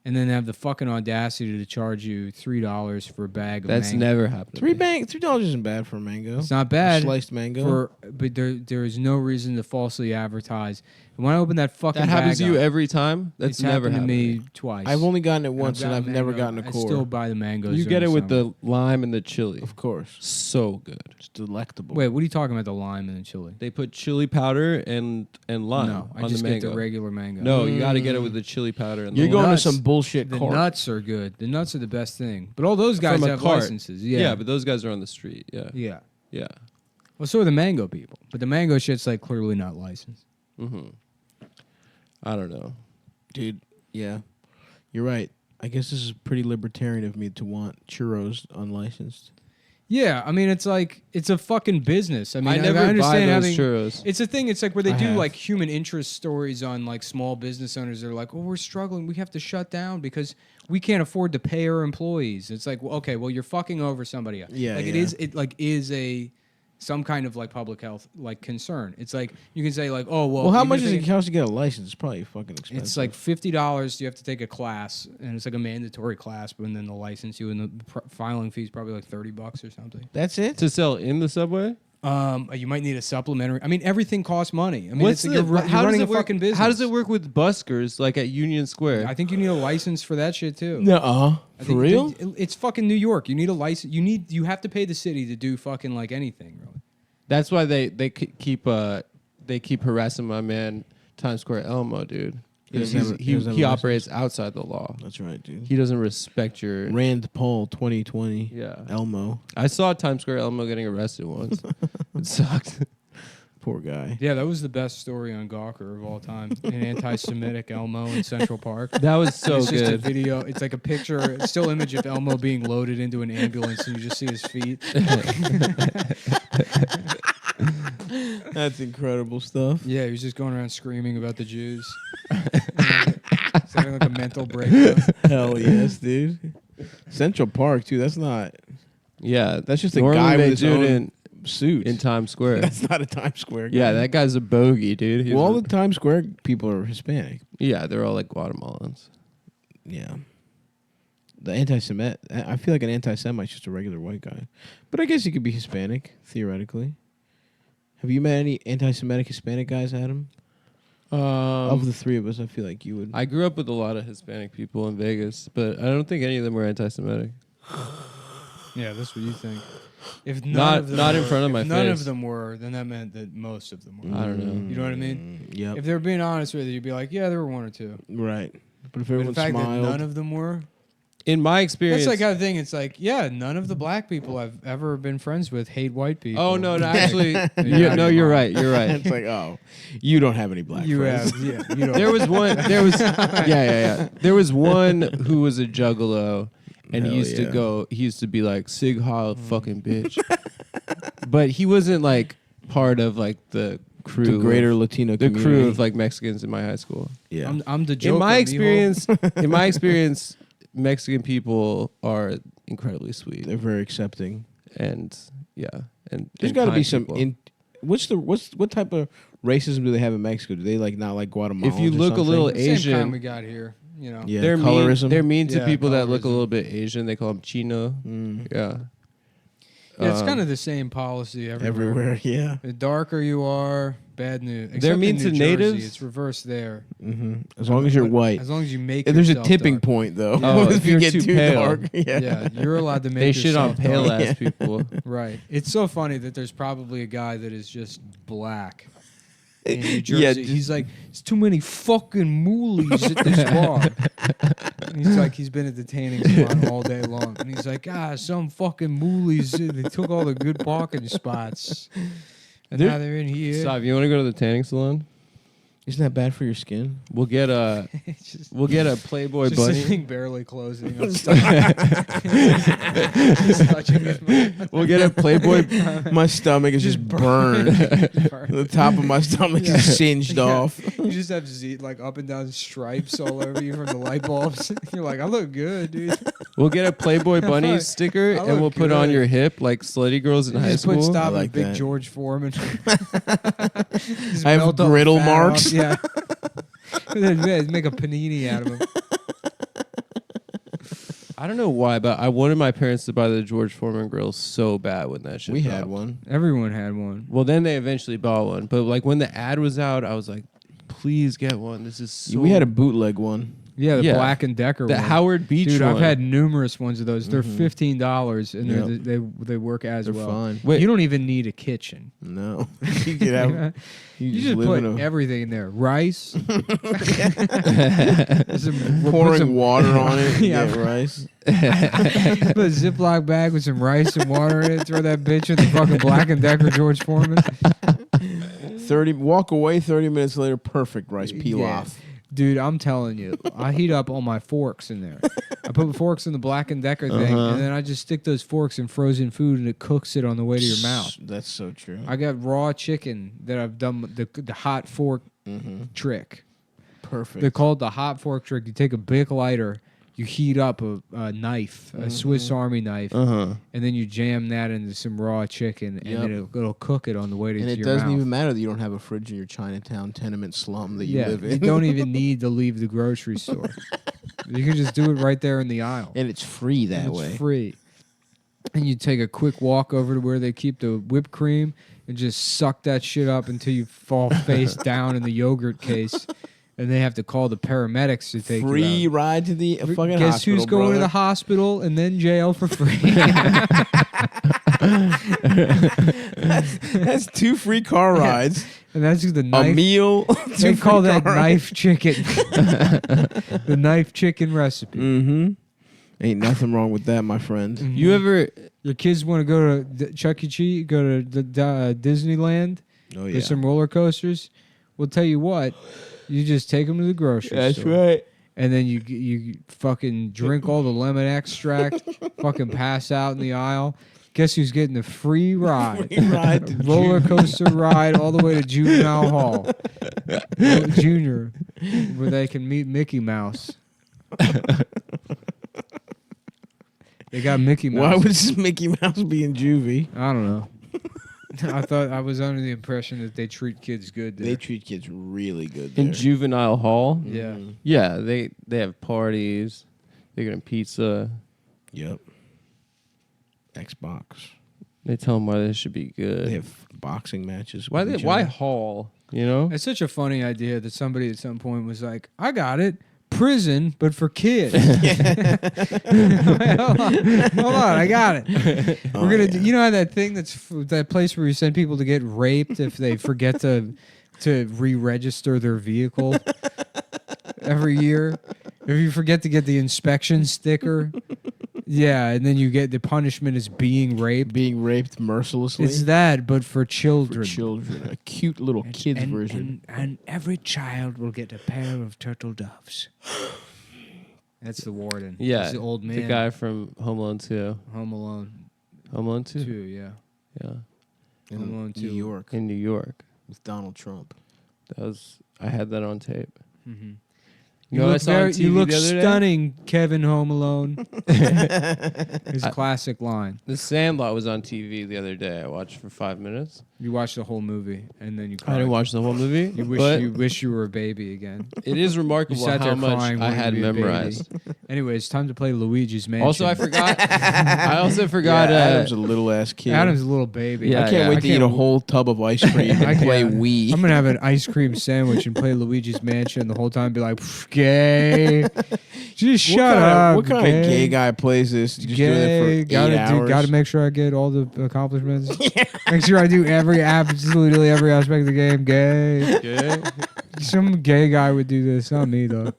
and then have the fucking audacity to charge you $3 for a bag of That's mango. never happened. to me. $3 isn't bad for a mango. It's not bad. Sliced mango. But there is no reason to falsely advertise. And when I open that fucking That happens bag to you up, every time. That's it's never happened to happened me twice. I've only gotten it And once, and I've never gotten a I core. still buy the mangoes. You get during it with summer. the lime and the chili. Of course. So good. It's delectable. Wait, what are you talking about? The lime and the chili? They put chili powder and lime No, I on just the get mango. the regular mango. No, you got to get it with the chili powder and You're the going lime. nuts- to some bullshit The cart. nuts are good. The nuts are the best thing. But all those guys From a have cart. licenses. Yeah. Yeah, but those guys are on the street. Yeah. yeah. Yeah. Well, so are the mango people. But the mango shit's like clearly not licensed. Mm-hmm. I don't know. Dude, yeah. You're right. I guess this is pretty libertarian of me to want churros unlicensed. Yeah, I mean, it's like it's a fucking business. I mean, I never understand buy those having. churros. It's a thing. It's like where they I do have. like human interest stories on like small business owners. They're like, "Oh, we're struggling. We have to shut down because we can't afford to pay our employees." It's like, well, okay, well, you're fucking over somebody else. Yeah, like yeah. it is a some kind of like public health like concern. It's like you can say like, "Oh, well." Well, how even much if does they- it cost to get a license? It's probably fucking expensive. It's like $50. You have to take a class, and it's like a mandatory class, but then they'll license you, and the filing fee is probably like $30 or something. That's it? To sell in the subway? You might need a supplementary. I mean, everything costs money. I mean, What's it's the, you're how running does a it work? fucking business. How does it work with buskers like at Union Square? I think you need a license for that shit too. No, I for think real? It's fucking New York. You need a license. You have to pay the city to do fucking like anything. Really. That's why they keep harassing my man Times Square Elmo, dude. He doesn't have a- he doesn't have He a operates outside the law. That's right, dude. He doesn't respect your. Rand Paul 2020. Yeah. Elmo. I saw Times Square Elmo getting arrested once. It sucked. Poor guy. Yeah, that was the best story on Gawker of all time. An anti-Semitic Elmo in Central Park. That was so It's just a good. video. It's like a picture, a still image of Elmo being loaded into an ambulance, and you just see his feet. That's incredible stuff. Yeah, he was just going around screaming about the Jews. He's having like a mental breakdown. Hell yes, dude. Central Park too. That's not. Yeah, That's just a normally guy they with his do it own suit. in Times Square. That's not a Times Square guy. Yeah, that guy's a bogey, dude. He's Well, all a- the Times Square people are Hispanic. yeah, they're all like Guatemalans. Yeah. The anti-Semite. I feel like an anti-Semite's just a regular white guy, but I guess he could be Hispanic theoretically. Have you met any anti-Semitic Hispanic guys, Adam? Of the three of us, I feel like you would. I grew up with a lot of Hispanic people in Vegas, but I don't think any of them were anti-Semitic. Yeah, that's what you think. If Not- of them not in were- front of if my none face. of them were, then that meant that most of them were. I don't know. You know what I mean? Yep. If they were being honest with you, you'd be like, yeah, there were one or two. Right. But if But everyone the fact smiled, that none of them were, In my experience, that's like a thing. It's like, yeah, none of the black people I've ever been friends with hate white people. oh no, actually, Yeah, no, you're right. You're right. it's like, oh, you don't have any black You friends. have, yeah. You don't. There was one. There was yeah. There was one who was a juggalo, and Hell he used yeah. to go. He used to be like Sig Heil, fucking bitch. But he wasn't like part of like the crew, The greater of, Latino the community. crew of like Mexicans in my high school. Yeah. I'm the joke. In my experience, Mexican people are incredibly sweet, They're very accepting. and yeah, and There's and got to be kind some. people. What type of racism do they have in Mexico? Do they like not like Guatemala? If you look a little Same Asian, time we got here, you know. yeah, they're colorism. mean. They're mean to Yeah, people that look a colorism. little bit Asian. They call them chino. Mm. Yeah. Yeah, it's kind of the same policy everywhere. everywhere. Yeah. The darker you are, bad news. They're Except mean in to New Jersey, natives? It's reversed there. Hmm. As long as you're But white. As long as you make. And there's a yourself tipping dark. point though. Oh, if you you're get too too pale. dark. Yeah, you're allowed to make. They shit on yourself pale dark. ass people. Right. It's so funny that there's probably a guy that is just black in New Jersey. Yeah, just- He's like, there's too many fucking moolies at this bar. And he's like, he's been at the tanning spot all day long. And he's like, some fucking moolies, they took all the good parking spots. And now they're in here. Stop. You want to go to the tanning salon? Isn't that bad for your skin? We'll get a It's just, Playboy just bunny. this thing barely closing. I'm stuck. Just touching it. We'll get a Playboy. My stomach is just burned. The top of my stomach is singed Yeah. off. You just have like up and down stripes all over you from the light bulbs. You're like, I look good, dude. We'll get a Playboy bunny Fuck. sticker, I and look we'll put on good. your hip like slutty girls in You high just put school. stop I with like big that. George Foreman. Just I have melt all the brittle fat marks. off. Yeah. And then make a panini out of them. I don't know why, but I wanted my parents to buy the George Foreman grill so bad when that shit We dropped. had one. Everyone had one. Well, then they eventually bought one, but like when the ad was out, I was like, "Please get one. This is so." We had a bootleg one. Yeah, the Yeah. Black and Decker the one. Howard Beach Dude, one. I've had numerous ones of those. They're Mhm. $15, and Yep. they work as They're well. fun. Wait, You don't even need a kitchen. No, you could have. You just live put in a everything in there. Rice. Some- we'll put pouring some- water on it. Yeah. Yeah, rice. Put a Ziploc bag with some rice and water in it. Throw that bitch in the fucking Black and Decker George Foreman. 30. Walk away. 30 minutes later, perfect rice peel Yeah. off. Dude, I'm telling you, I heat up all my forks in there. I put forks in the Black and Decker thing, Uh-huh. and then I just stick those forks in frozen food, and it cooks it on the way to your mouth. That's so true. I got raw chicken that I've done the hot fork Mm-hmm. trick. Perfect. They're called the hot fork trick. You take a big lighter, you heat up a knife, a Swiss Army knife, Uh-huh. and then you jam that into some raw chicken, and Yep. then it'll cook it on the way to and it your doesn't mouth. even matter that you don't have a fridge in your Chinatown tenement slum that you Yeah, live you in. don't even need to leave the grocery store. You can just do it right there in the aisle. and it's free that And it's way. free. and you take a quick walk over to where they keep the whipped cream and just suck that shit up until you fall face down in the yogurt case, and they have to call the paramedics to take Free you out. ride to the fucking Guess hospital, who's going to brother. the hospital and then jail for free? That's 2 free car rides, And that's the a knife. meal. They call that knife chicken. The knife chicken recipe. Mm-hmm. Ain't nothing wrong with that, my friend. You ever? Your kids want to go to Chuck E. Cheese, go to the Disneyland. Oh yeah. There's some roller coasters. We'll tell you what, you just take them to the grocery store. right. And then you fucking drink all the lemon extract, fucking pass out in the aisle. Guess who's getting the free ride? Free ride to Roller coaster ride all the way to Juvenile Hall. Junior, where they can meet Mickey Mouse. They got Mickey Mouse. Why would Mickey Mouse be in juvie? I don't know. I thought I was under the impression that they treat kids good there. They treat kids really good there. In juvenile hall? Yeah. Mhm. Yeah, they have parties. They're getting pizza. Yep. Xbox. They tell them why this should be good. They have boxing matches. why with each why other. hall? You know? It's such a funny idea that somebody at some point was like, I got it. Prison, but for kids. hold on, I got it. We're gonna, do, you know, how that thing that place where you send people to get raped if they forget to re-register their vehicle every year. If you forget to get the inspection sticker, yeah, and then you get the punishment is being raped. Being raped mercilessly. It's that, but for for children. children. A cute little kid's version. And every child will get a pair of turtle doves. That's the warden. Yeah. He's the old man. The guy from Home Alone 2. Home Alone Home Alone 2? 2, yeah. Yeah. in Home Alone New 2. York In New York. with Donald Trump. I had that on tape. Mm-hmm. You know what I saw on TV you look the other day? stunning, Kevin Home Alone. His classic line. The Sandlot was on TV the other day. I watched for 5 minutes. You watch the whole movie and then you I cried. didn't watch the whole movie. You wish but you wish you were a baby again. it is remarkable sat how there much crying I wanting had to be a baby. memorized. Anyway, it's time to play Luigi's Mansion. Also, I forgot. I also forgot. Adam's a little ass kid. Adam's a little baby. Yeah, I can't wait to eat a w- whole tub of ice cream I and play can't. Wii. I'm gonna have an ice cream sandwich and play Luigi's Mansion the whole time. And be like, "Pff, gay. Just shut up. What kind of gay guy plays this? Just doing it for Gay. 8 Gotta hours? gotta make sure I get all the accomplishments. Make sure I do absolutely every aspect of the game. Gay. Okay. Some gay guy would do this, not me though.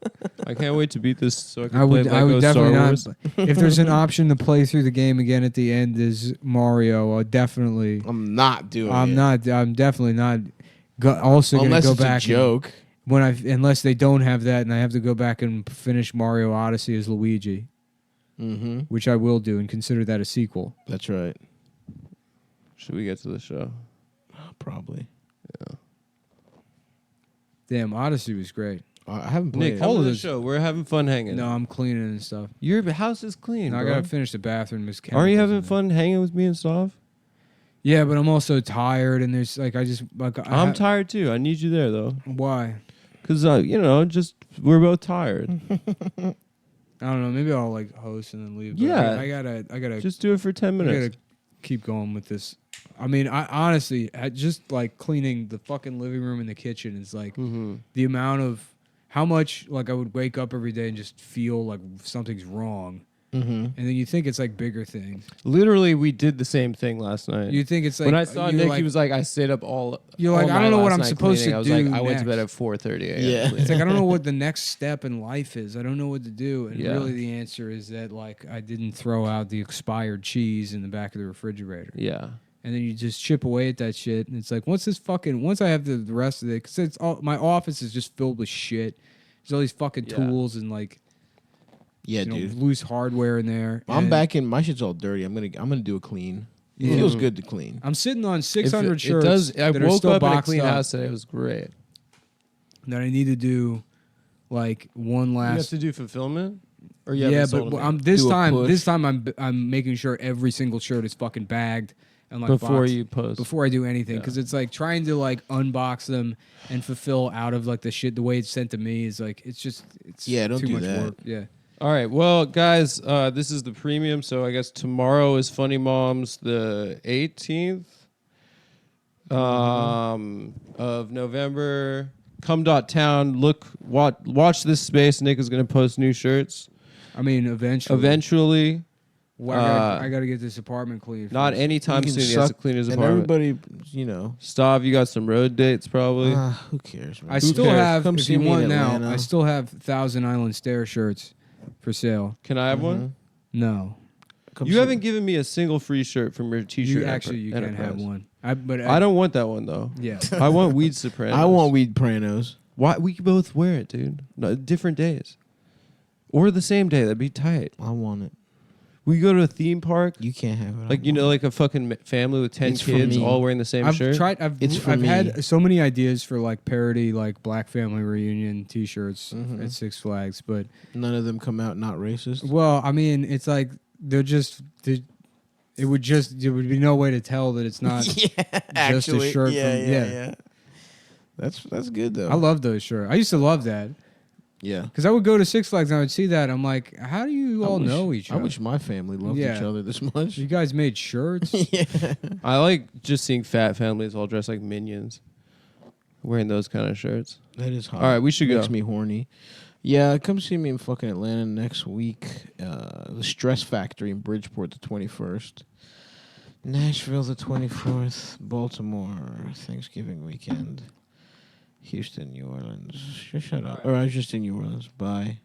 I can't wait to beat this so I can I play would Lego definitely Star not. Wars. If there's an option to play through the game again at the end as Mario, I'll definitely. I'm not doing it. I'm definitely not. Also Unless gonna it's go back a joke. unless they don't have that, and I have to go back and finish Mario Odyssey as Luigi, Mm-hmm. which I will do and consider that a sequel. That's right. Should we get to the show? Probably. Damn, Odyssey was great. I haven't played Nick, it. come all to of the this- show. We're having fun hanging. No, I'm cleaning and stuff. Your house is clean. No, I bro. gotta finish the bathroom. There's Aren't you chemicals having in there. fun hanging with me and stuff? Yeah, but I'm also tired, and there's like I just like I'm tired too. I need you there though, Why? because just we're both tired. I don't know. Maybe I'll like host and then leave. but Yeah. I gotta Just do it for 10 I minutes. gotta keep going with this. I mean, I honestly, just like cleaning the fucking living room and the kitchen is like Mm-hmm. the amount of how much like I would wake up every day and just feel like something's wrong, Mm-hmm. and then you think it's like bigger things. Literally, we did the same thing last night. You think it's like when I saw you're Nick, like, he was like, "I stayed up all." You're like, all I don't night know what last I'm night supposed cleaning." to I was do like, I went to bed next. at 4:30 a.m. Yeah. it's like I don't know what the next step in life is. I don't know what to do, and Yeah. really the answer is that like I didn't throw out the expired cheese in the back of the refrigerator. Yeah. And then you just chip away at that shit, and it's like once I have the rest of it, because it's all my office is just filled with shit. There's all these fucking Yeah. tools and like Yeah, you know, dude. loose hardware in there. I'm and back in. My shit's all dirty. I'm gonna do a clean. It Yeah. feels good to clean. I'm sitting on 600 It shirts. does. I that are woke still up in a boxed clean up house today. It was great. that I need to do, like one You have last. to do fulfillment, or you Yeah, haven't sold but them I'm yet? this Do a time. push. This time I'm making sure every single shirt is fucking bagged and like before boxed you post. before I do anything, Yeah. because it's like trying to like unbox them and fulfill out of like the shit the way it's sent to me is like it's Yeah, don't too do much that. work. Yeah. All right. Well, guys, this is the premium. So I guess tomorrow is Funny Moms, the 18th of November. Come.town. Watch this space. Nick is going to post new shirts. I mean, eventually. Eventually. Well, I gotta get this apartment clean. Not first. anytime You can soon. He has to suck- clean his And apartment. everybody, you know, Stav, you got some road dates probably. who cares, man? I still cares? have. Come If see you me in want now, Atlanta. I still have Thousand Island Stair shirts for sale. Can I have one? No, Come You see haven't me. given me a single free shirt from your t-shirt. you can have one. But I don't want that one though. Yeah. I want Weed Sopranos. I want Weed Pranos. Why we could both wear it, dude? No, different days, or the same day. That'd be tight. I want it. We go to a theme park, You can't have it. like you know, like a fucking family with 10 It's for kids, me. all wearing the same I've shirt. tried. I've It's for me. had so many ideas for like parody, like Black Family Reunion T-shirts at Six Flags, but None of them come out not racist. well, I mean, it's like there would be no way to tell that it's not just a shirt from That's good though. I love those shirts. I used to love that Yeah. because I would go to Six Flags and I would see that. I'm like, how do you all know each I other? wish my family loved each Yeah. other this much. You guys made shirts. I like just seeing fat families all dressed like minions, wearing those kind of shirts. That is hot. All right, we should Makes go. me horny. Yeah, come see me in fucking Atlanta next week. The Stress Factory in Bridgeport the 21st. Nashville the 24th. Baltimore Thanksgiving weekend. Houston, New Orleans. Shut up. Or I was just in New Orleans. Bye.